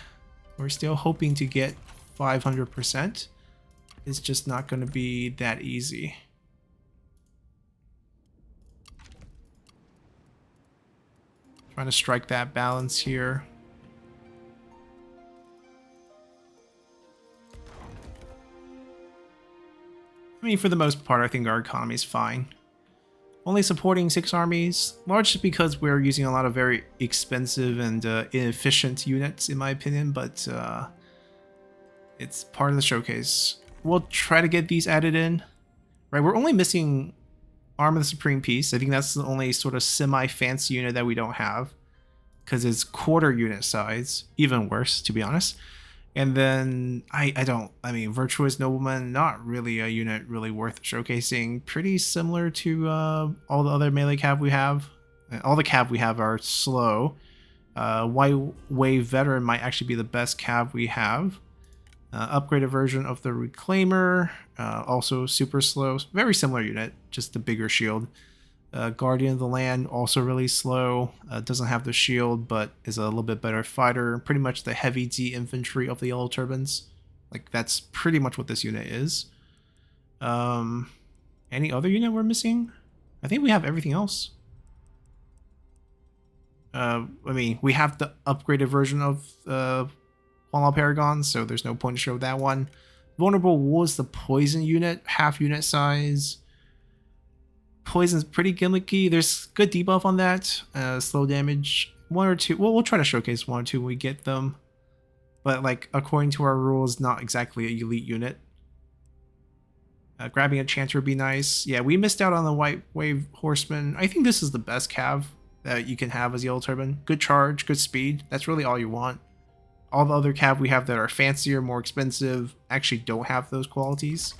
[SPEAKER 1] We're still hoping to get 500%. It's just not going to be that easy. Trying to strike that balance here. I mean, for the most part, I think our economy is fine. Only supporting 6 armies, largely because we're using a lot of very expensive and inefficient units, in my opinion, but it's part of the showcase. We'll try to get these added in. Right, we're only missing Arm of the Supreme Peace. I think that's the only sort of semi-fancy unit that we don't have, because it's quarter unit size, even worse, to be honest. And then I mean, Virtuous Nobleman, not really a unit really worth showcasing. Pretty similar to all the other melee cav we have. All the cav we have are slow. White Wave Veteran might actually be the best cav we have. Upgraded version of the Reclaimer, also super slow. Very similar unit, just the bigger shield. Guardian of the Land, also really slow. Doesn't have the shield, but is a little bit better fighter. Pretty much the heavy D infantry of the Yellow Turbans. Like, that's pretty much what this unit is. Any other unit we're missing? I think we have everything else. I mean, we have the upgraded version of Huang Lao Paragon, so there's no point to show that one. Vulnerable was the poison unit, half unit size. Poison's pretty gimmicky. There's good debuff on that. Slow damage, 1 or 2. Well, we'll try to showcase 1 or 2 when we get them. But like, according to our rules, not exactly an elite unit. Grabbing a Chanter would be nice. Yeah, we missed out on the White Wave Horseman. I think this is the best cav that you can have as Yellow Turban. Good charge, good speed. That's really all you want. All the other cav we have that are fancier, more expensive, actually don't have those qualities.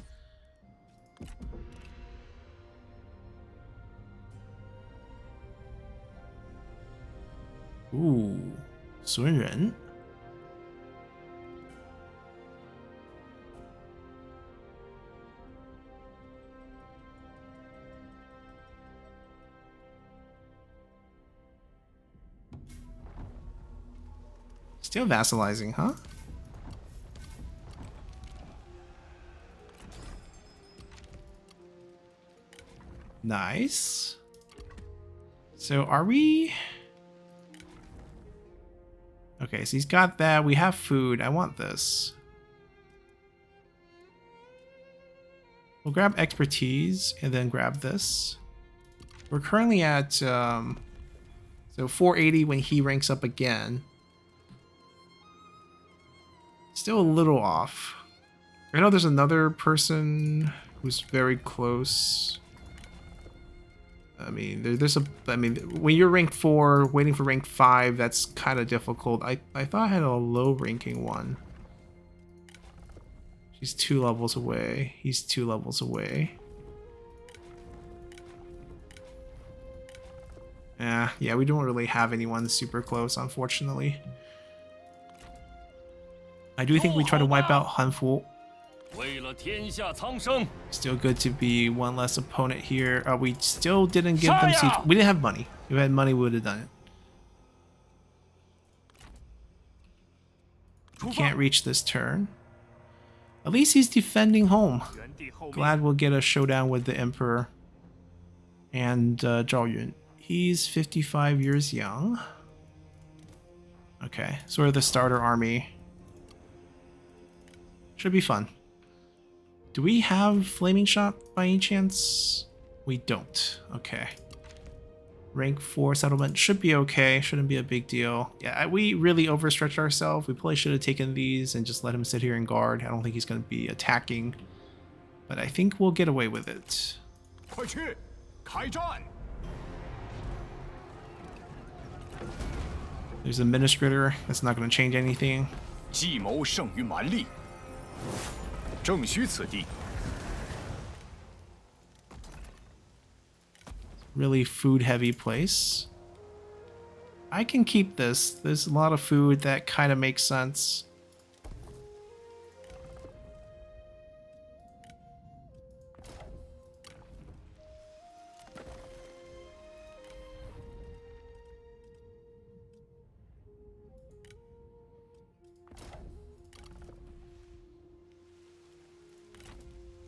[SPEAKER 1] Ooh, Sun Ren. Still vassalizing, huh? Nice. So are we... Okay, so he's got that. We have food. I want this. We'll grab expertise and then grab this. We're currently at so 480 when he ranks up again. Still a little off. I know there's another person who's very close. I mean, when you're rank 4, waiting for rank 5, that's kind of difficult. I thought I had a low ranking one. She's 2 levels away. He's 2 levels away. Yeah, we don't really have anyone super close, unfortunately. I do think we try to wipe out Hanfu. Still good to be one less opponent here. We still didn't give them siege. We didn't have money. If we had money, we would have done it. We can't reach this turn. At least he's defending home. Glad we'll get a showdown with the Emperor and Zhao Yun. He's 55 years young. Okay, sort of the starter army. Should be fun. Do we have Flaming Shot by any chance? We don't. Okay. Rank 4 settlement should be okay. Shouldn't be a big deal. Yeah, we really overstretched ourselves. We probably should have taken these and just let him sit here and guard. I don't think he's going to be attacking. But I think we'll get away with it. There's Administrator. That's not going to change anything. Really food heavy place. I can keep this. There's a lot of food that kind of makes sense.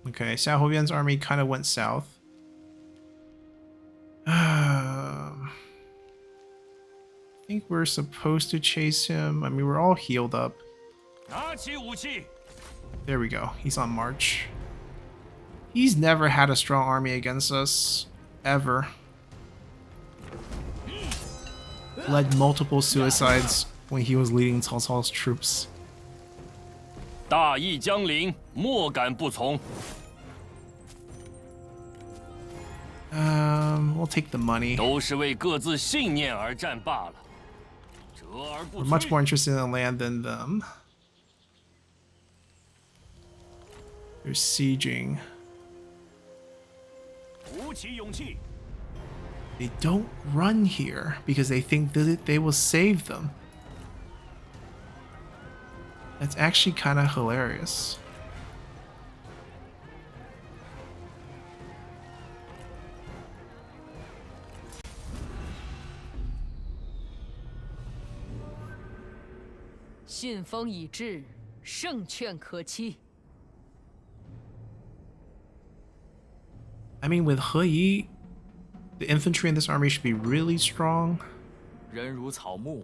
[SPEAKER 1] Okay, Xiao Huoyuan's army kind of went south. I think we're supposed to chase him. I mean, we're all healed up. There we go. He's on march. He's never had a strong army against us, ever. Led multiple suicides when he was leading Cao Cao's troops.
[SPEAKER 6] 大义将临，莫敢不从。
[SPEAKER 1] We'll take the money.
[SPEAKER 6] 都是为各自信念而战罢了。折而不
[SPEAKER 1] We're much
[SPEAKER 6] 摧。
[SPEAKER 1] more interested in the land than them. They're sieging.
[SPEAKER 2] 鼓起勇气，
[SPEAKER 1] They don't run here because they think that they will save them. That's actually kind of hilarious.
[SPEAKER 5] "信封已至，胜券可期。
[SPEAKER 1] I mean, with He Yi, the infantry in this army should be really strong.
[SPEAKER 3] 人如草木，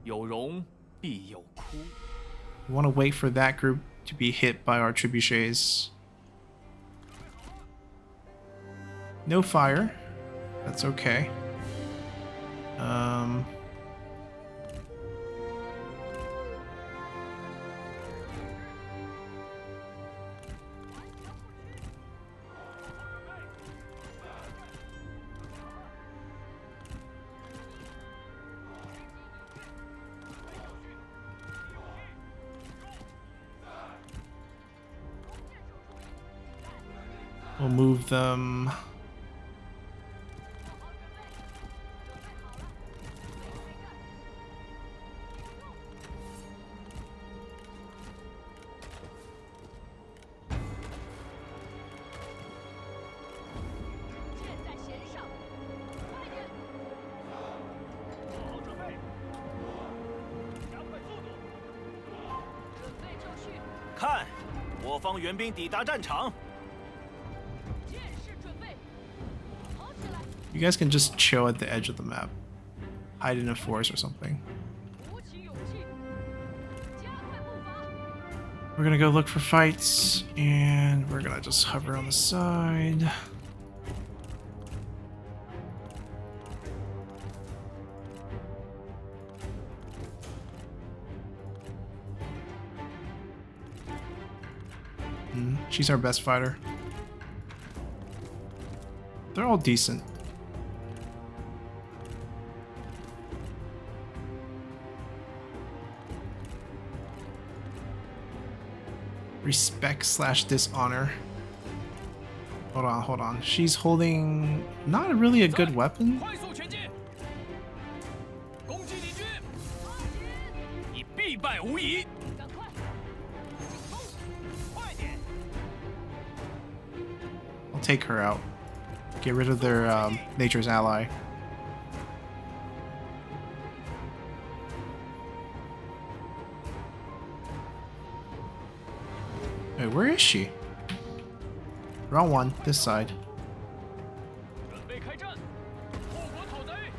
[SPEAKER 3] 有荣必有枯。
[SPEAKER 1] We want to wait for that group to be hit by our trebuchets. No fire. That's okay. We'll move them. "
[SPEAKER 2] 看，我方援兵抵达战场。
[SPEAKER 1] You guys can just chill at the edge of the map. Hide in a forest or something.
[SPEAKER 5] 鼓起勇气，加快步伐。
[SPEAKER 1] We're gonna go look for fights, and we're gonna just hover on the side. She's our best fighter. They're all decent. Respect / dishonor. Hold on. She's holding not really a good weapon.
[SPEAKER 3] 快速前进，攻击敌军，你必败无疑。
[SPEAKER 5] 赶快，
[SPEAKER 2] 快点！
[SPEAKER 1] I'll take her out. Get rid of their nature's ally. Wait, where is she? Round one, this side.
[SPEAKER 3] 准备开战，后国讨贼。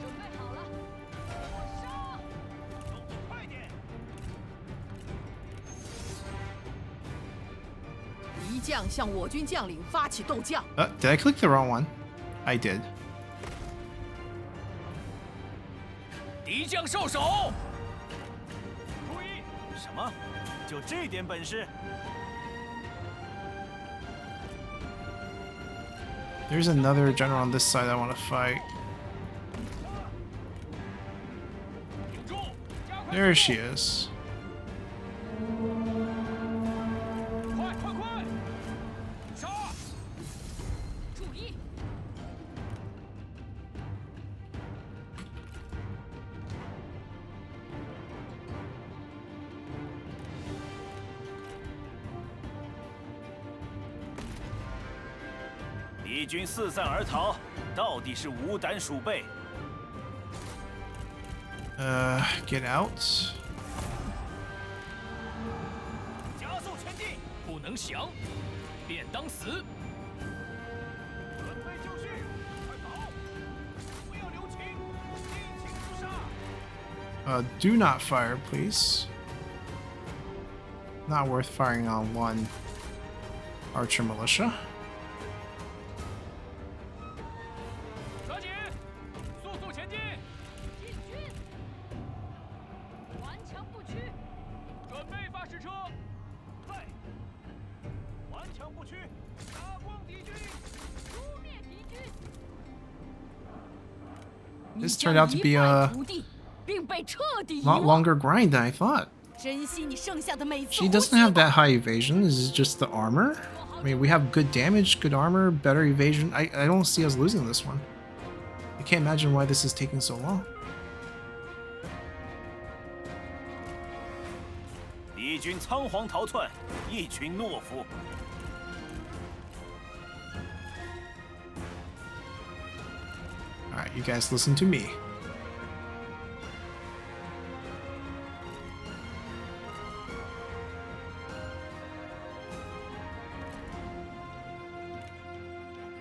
[SPEAKER 5] 准备好了，杀！
[SPEAKER 2] 快点！
[SPEAKER 4] 敌将向我军将领发起斗将，
[SPEAKER 1] Did I click the wrong one? I did.
[SPEAKER 3] 敌将受首。
[SPEAKER 2] 注意，什么？就这点本事？
[SPEAKER 1] There's another general on this side I want to fight.
[SPEAKER 3] 顶住，加快
[SPEAKER 1] There she is.
[SPEAKER 3] 快快快！杀！
[SPEAKER 5] 注意，
[SPEAKER 2] 敌军四散而逃，到底是无胆鼠辈。
[SPEAKER 1] Get out.
[SPEAKER 2] 加速前进，
[SPEAKER 3] 不能降，便当死。
[SPEAKER 2] 准备就绪，快跑！不要留情，尽情厮杀！
[SPEAKER 1] Do not fire, please. Not worth firing on one. Archer militia.
[SPEAKER 3] 抓紧，速速前进，
[SPEAKER 5] 进军，顽强不屈，
[SPEAKER 3] 准备发矢车，
[SPEAKER 2] 在，顽强不屈，
[SPEAKER 3] 打光敌军。
[SPEAKER 5] 诛灭敌军。
[SPEAKER 1] This turned out to be a
[SPEAKER 5] 并被彻底遗
[SPEAKER 1] lot
[SPEAKER 5] 忘。
[SPEAKER 1] longer grind than I thought.
[SPEAKER 5] 珍惜你剩下的每次
[SPEAKER 1] She
[SPEAKER 5] 呼
[SPEAKER 1] doesn't
[SPEAKER 5] 吸
[SPEAKER 1] have
[SPEAKER 5] 吧
[SPEAKER 1] that high evasion. Is it just the armor? I mean, we have good damage, good armor, better evasion. I don't see us losing this one. I can't imagine why this is taking so long.
[SPEAKER 2] 敌军仓皇逃窜，一群懦夫。
[SPEAKER 1] Alright, you guys listen to me.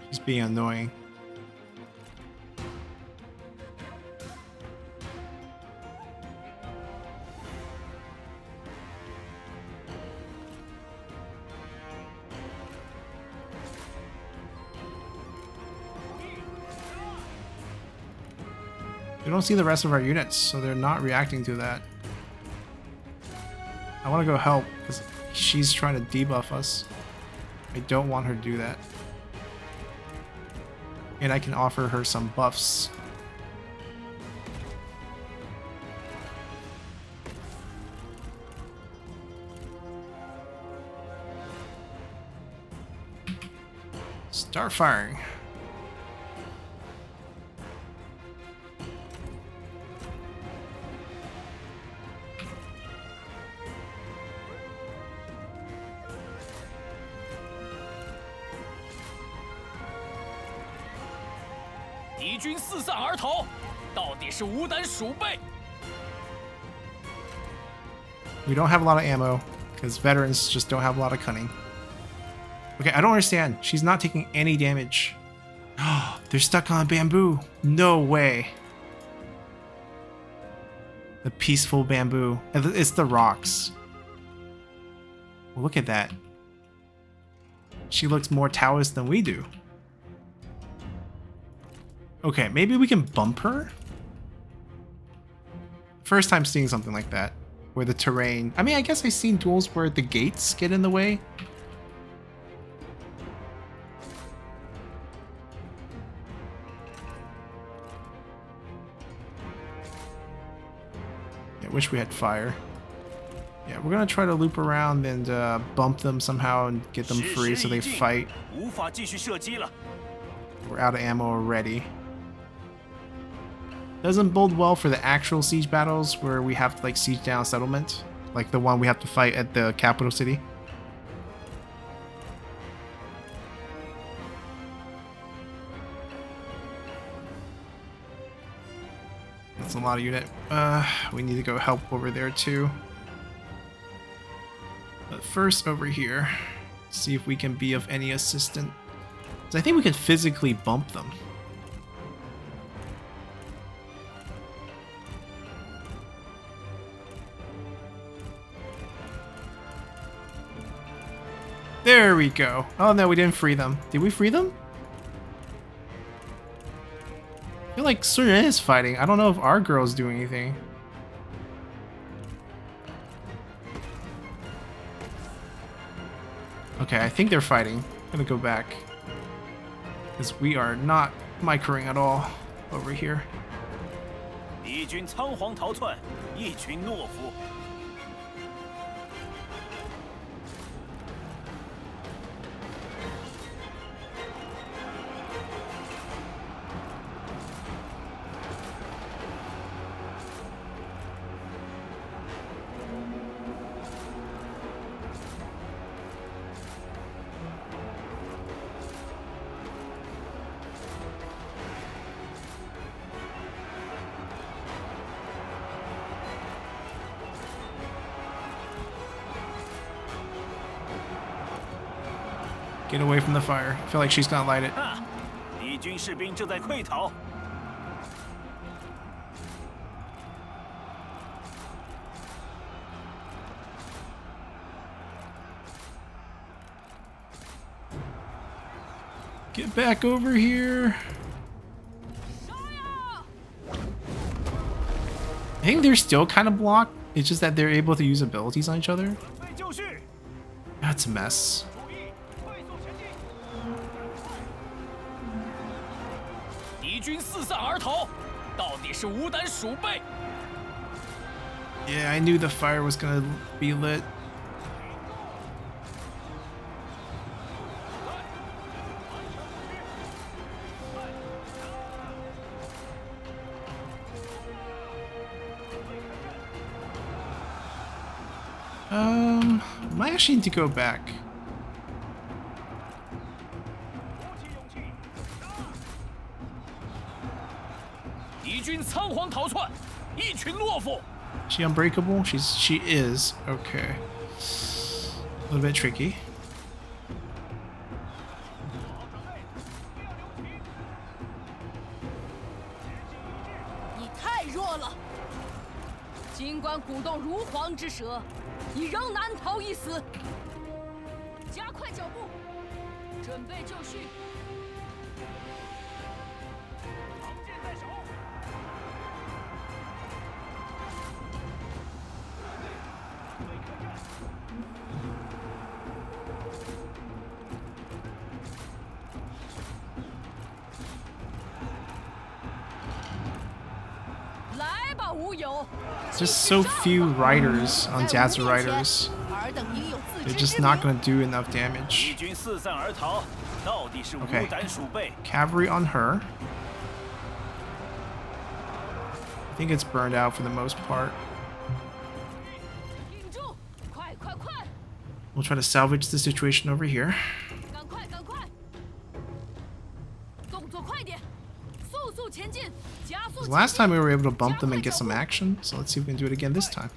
[SPEAKER 1] He's being annoying. We don't see the rest of our units, so they're not reacting to that. I want to go help because she's trying to debuff us. I don't want her to do that. And I can offer her some buffs. Start firing. We don't have a lot of ammo because veterans just don't have a lot of cunning. Okay, I don't understand. She's not taking any damage. They're stuck on bamboo. No way. The peaceful bamboo. It's the rocks. Well, look at that. She looks more Taoist than we do. Okay, maybe we can bump her? First time seeing something like that. Where the terrain... I mean, I guess I've seen duels where the gates get in the way. Yeah, wish we had fire. Yeah, we're gonna try to loop around and bump them somehow and get them free so they fight.
[SPEAKER 2] 无法继续射击了。
[SPEAKER 1] We're out of ammo already. Doesn't bode well for the actual siege battles where we have to like siege down a settlement, like the one we have to fight at the capital city. That's a lot of unit. We need to go help over there too. But first over here, see if we can be of any assistance. I think we can physically bump them. There we go. Oh no, we didn't free them. Did we free them? I feel like Sun Ren is fighting. I don't know if our girl's doing anything. Okay, I think they're fighting. I'm gonna go back. Because we are not microing at all over here.
[SPEAKER 2] 敌军仓皇逃窜，一群懦夫。
[SPEAKER 1] Get away from the fire. I feel like she's gonna light it.
[SPEAKER 2] 敌军士兵正在溃逃。
[SPEAKER 1] I Get back over here. I think they're still kind of blocked. It's just that they're able to use abilities on each other. That's a mess. Yeah, I knew the fire was gonna be lit. I actually need to go back. She unbreakable? She is. Okay. A little bit tricky. Just so few riders on Jazz riders. They're just not gonna do enough damage. Okay. Cavalry on her. I think it's burned out for the most part. We'll try to salvage the situation over here. Last time we were able to bump them and get some action, so let's see if we can do it again this time.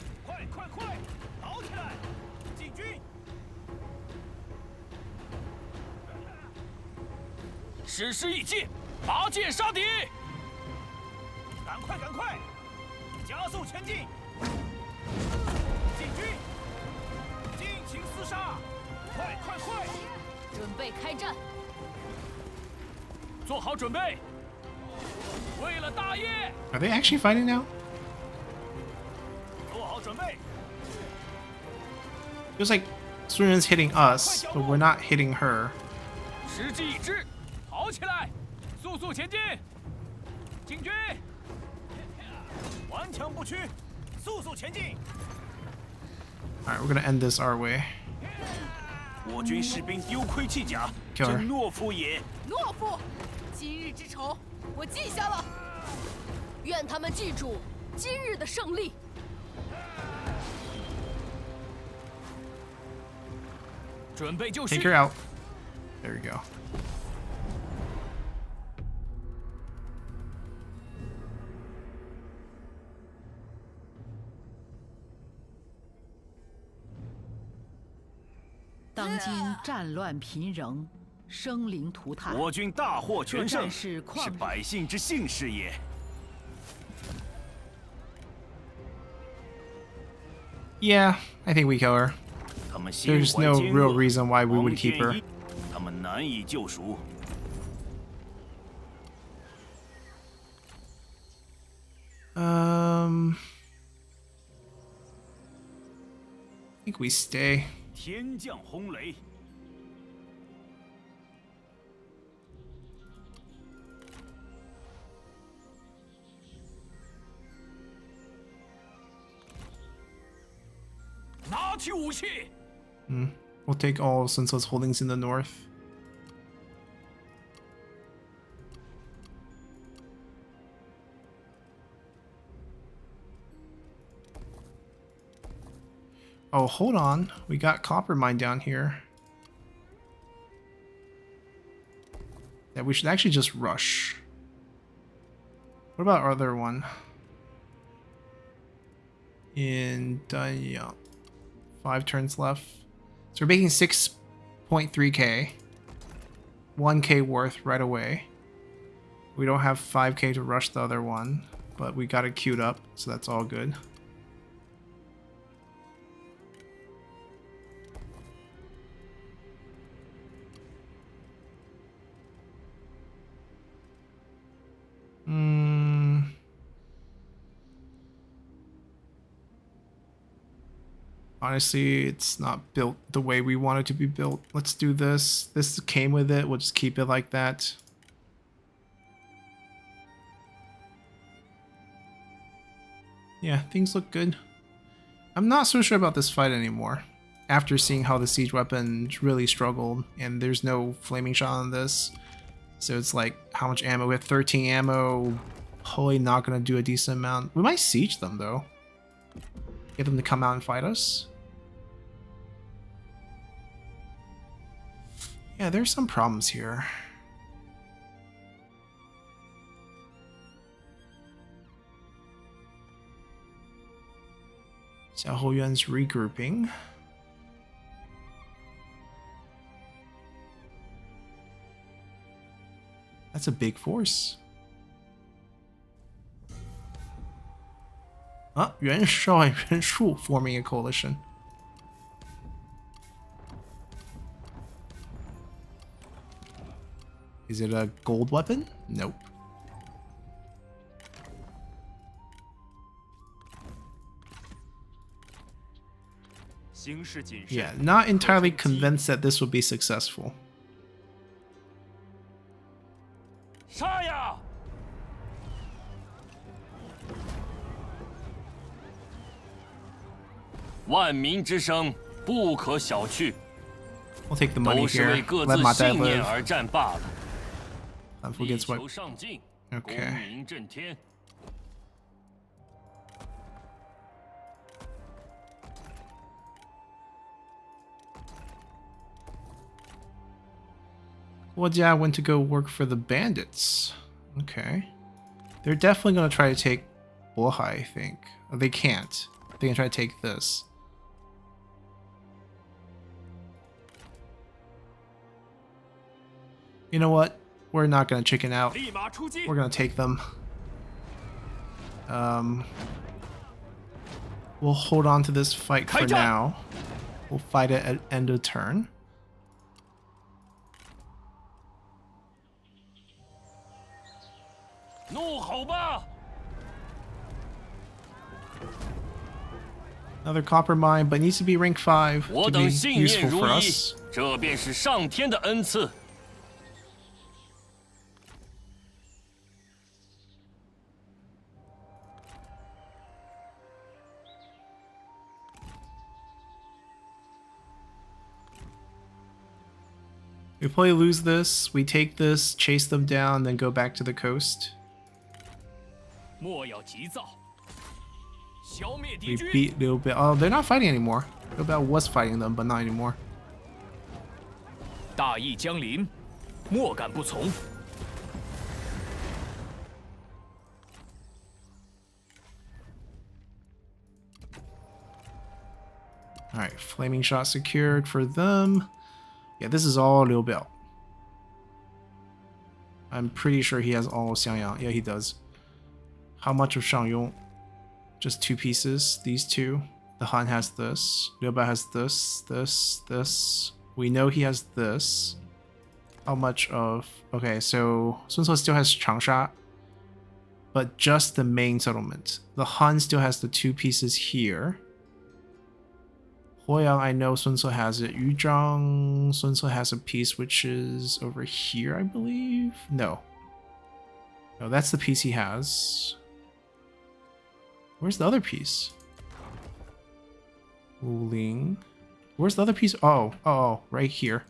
[SPEAKER 1] Are they actually fighting now? Feels like Surin's hitting us, but we're not hitting her. Alright, we're gonna end this our way. Kill her. Take her out. There we go. Yeah, I think we kill her. There's no real reason why we would keep her. I think we stay. We'll take all Sun Tzu's holdings in the north. Oh, hold on. We got copper mine down here. Yeah, we should actually just rush. What about our other one? In Danya. 5 turns left. So we're making 6.3k. 1k worth right away. We don't have 5k to rush the other one, but we got it queued up, so that's all good. Honestly, it's not built the way we want it to be built. Let's do this. This came with it. We'll just keep it like that. Yeah, things look good. I'm not so sure about this fight anymore. After seeing how the siege weapon really struggled, and there's no flaming shot on this. So it's like, how much ammo? We have 13 ammo. Probably not going to do a decent amount. We might siege them though. Get them to come out and fight us. Yeah, there's some problems here. Xiao Yuan's regrouping. That's a big force. Yuan Shao and Yuan Shu forming a coalition. Is it a gold weapon? Nope. Yeah, not entirely convinced that this will be successful.
[SPEAKER 6] 杀呀！万民之声不可小觑，
[SPEAKER 1] We'll take the money
[SPEAKER 6] 都是
[SPEAKER 1] here.
[SPEAKER 6] 为各
[SPEAKER 1] Let
[SPEAKER 6] 自
[SPEAKER 1] my dad
[SPEAKER 6] 信念
[SPEAKER 1] live.
[SPEAKER 6] 而战罢了。
[SPEAKER 1] If we
[SPEAKER 6] 力
[SPEAKER 1] get
[SPEAKER 6] 求
[SPEAKER 1] swept.
[SPEAKER 6] 上进，
[SPEAKER 1] Okay.
[SPEAKER 6] 功名震天。
[SPEAKER 1] Guojia went to go work for the bandits. Okay. They're definitely going to try to take Bohai, I think. Oh, they can't. They can try to take this. You know what? We're not going to chicken out. We're going to take them. We'll hold on to this fight for now. We'll fight it at end of turn. Another copper mine, but needs to be rank 5 to be useful for us.
[SPEAKER 6] 这便是上天的恩赐。
[SPEAKER 1] We probably lose this, we take this, chase them down, then go back to the coast.
[SPEAKER 3] 莫要急躁，消灭
[SPEAKER 1] We
[SPEAKER 3] 敌军。
[SPEAKER 1] beat Liu Bei. Oh, they're not fighting anymore. Liu Bei was fighting them, but not anymore.
[SPEAKER 3] 大义将临，莫敢不从。
[SPEAKER 1] Alright, flaming shot secured for them. Yeah, this is all Liu Bei. I'm pretty sure he has all of Xiangyang. Yeah, he does. How much of Shangyong? Just 2 pieces. These 2. The Han has this. Liu Bei has this, this. We know he has this. How much of... Okay, so Sun Ce still has Changsha, but just the main settlement. The Han still has the 2 pieces here. Huoyang, I know Sun Ce has it. Yuzhang, Sun Ce has a piece which is over here, I believe? No. No, that's the piece he has. Where's the other piece? Wuling. Where's the other piece? Oh, right here.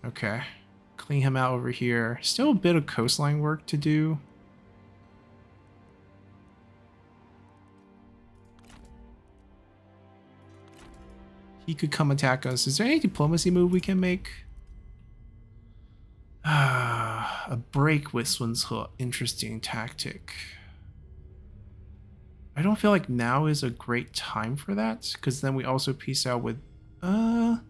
[SPEAKER 1] Okay. Clean him out over here. Still a bit of coastline work to do. He could come attack us. Is there any diplomacy move we can make? A break with Sun Ce. Interesting tactic. I don't feel like now is a great time for that, because then we also peace out with right,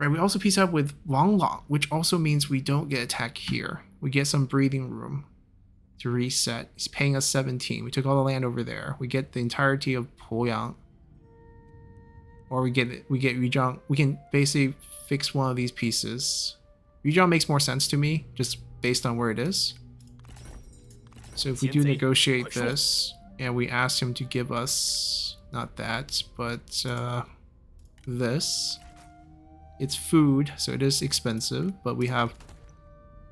[SPEAKER 1] we also peace out with Wang Lang, which also means we don't get attacked here. We get some breathing room to reset. He's paying us 17. We took all the land over there. We get the entirety of Poyang. Or we get Yuzhang. We can basically fix one of these pieces. Yuzhang makes more sense to me, just based on where it is. So if we do negotiate this, and we ask him to give us Not that, but this. It's food, so it is expensive, but we have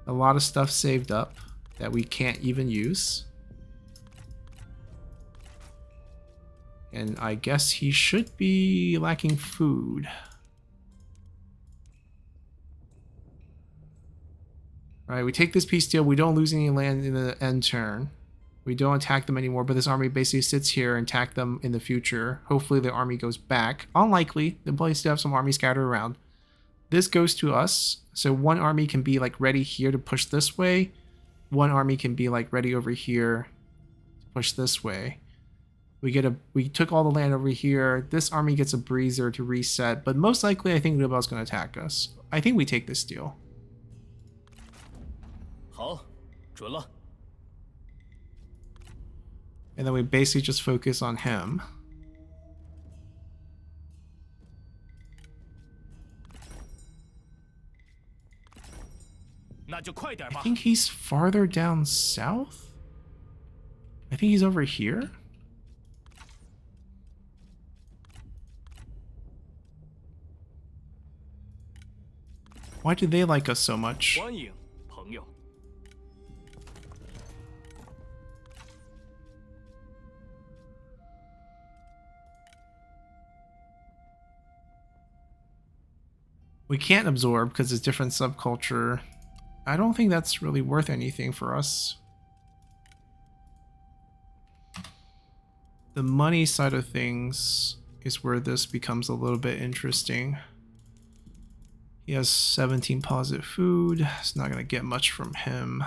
[SPEAKER 1] a lot of stuff saved up that we can't even use. And I guess he should be lacking food. Alright, we take this peace deal. We don't lose any land in the end turn. We don't attack them anymore, but this army basically sits here and attack them in the future. Hopefully the army goes back. Unlikely. They'll probably still have some army scattered around. This goes to us. So one army can be like ready here to push this way. One army can be like ready over here to push this way. We took all the land over here. This army gets a breezer to reset, but most likely I think Liu is going to attack us. I think we take this deal.
[SPEAKER 6] 好，准了。
[SPEAKER 1] And then we basically just focus on him.
[SPEAKER 3] 那就快点
[SPEAKER 1] I
[SPEAKER 3] 吧。
[SPEAKER 1] think he's farther down south? I think he's over here? Why do they like us so much?
[SPEAKER 3] 欢迎，朋友。
[SPEAKER 1] We can't absorb because it's different subculture. I don't think that's really worth anything for us. The money side of things is where this becomes a little bit interesting. He has 17 positive food. It's not going to get much from him.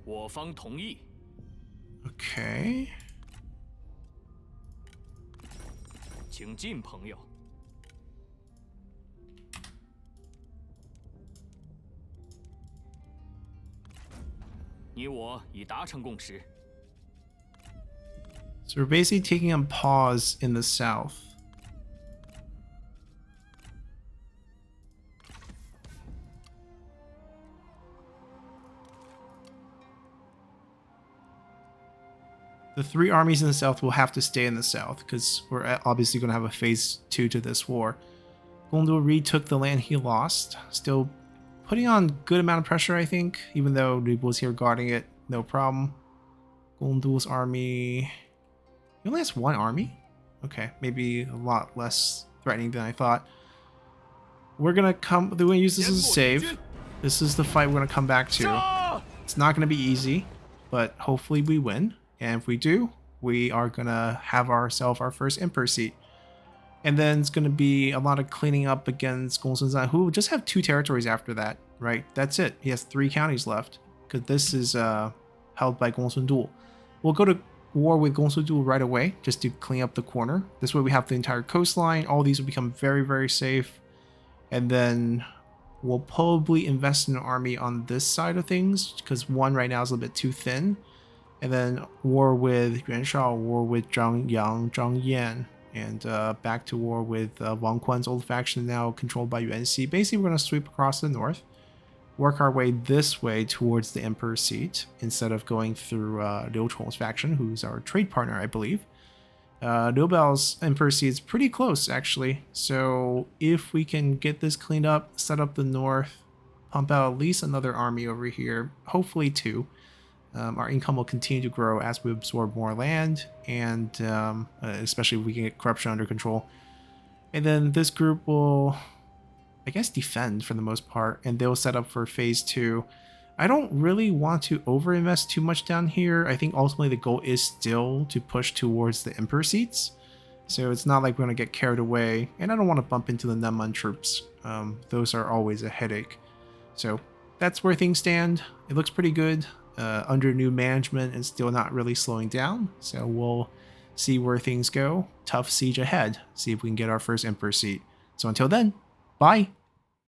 [SPEAKER 3] 我方同意。
[SPEAKER 1] Okay.
[SPEAKER 3] 请进，朋友。你我已达成共识。
[SPEAKER 1] So we're basically taking a pause in the south. The three armies in the south will have to stay in the south because we're obviously going to have a phase 2 to this war. Gongdu retook the land he lost, still putting on good amount of pressure, I think, even though Nubu's here guarding it, no problem. Gongdu's army... He only has one army? Okay, maybe a lot less threatening than I thought. We're gonna use this as a save. This is the fight we're gonna come back to. It's not gonna be easy, but hopefully we win. And if we do, we are gonna have ourselves our first Emperor seat. And then it's gonna be a lot of cleaning up against Gongsun Zan, who will just have 2 territories after that, right? That's it. He has 3 counties left, because this is held by Gongsun Du. We'll go to war with Gongsun Du right away, just to clean up the corner. This way we have the entire coastline. All these will become very, very safe. And then we'll probably invest in an army on this side of things, because one right now is a little bit too thin. And then war with Yuan Shao, war with Zhang Yang, Zhang Yan, and back to war with Wang Quan's old faction now controlled by Yuan Xi. Basically, we're going to sweep across the north, work our way this way towards the Emperor's seat instead of going through Liu Chong's faction, who's our trade partner, I believe. Liu Bao's Emperor's seat is pretty close, actually. So if we can get this cleaned up, set up the north, pump out at least another army over here, hopefully 2. Our income will continue to grow as we absorb more land, and especially if we can get corruption under control. And then this group will, I guess, defend for the most part, and they'll set up for phase 2. I don't really want to overinvest too much down here. I think ultimately the goal is still to push towards the Emperor seats. So it's not like we're going to get carried away, and I don't want to bump into the Nenman troops. Those are always a headache. So that's where things stand. It looks pretty good. Under new management and still not really slowing down, so we'll see where things go. Tough siege ahead, see if we can get our first Emperor seat. So until then, bye!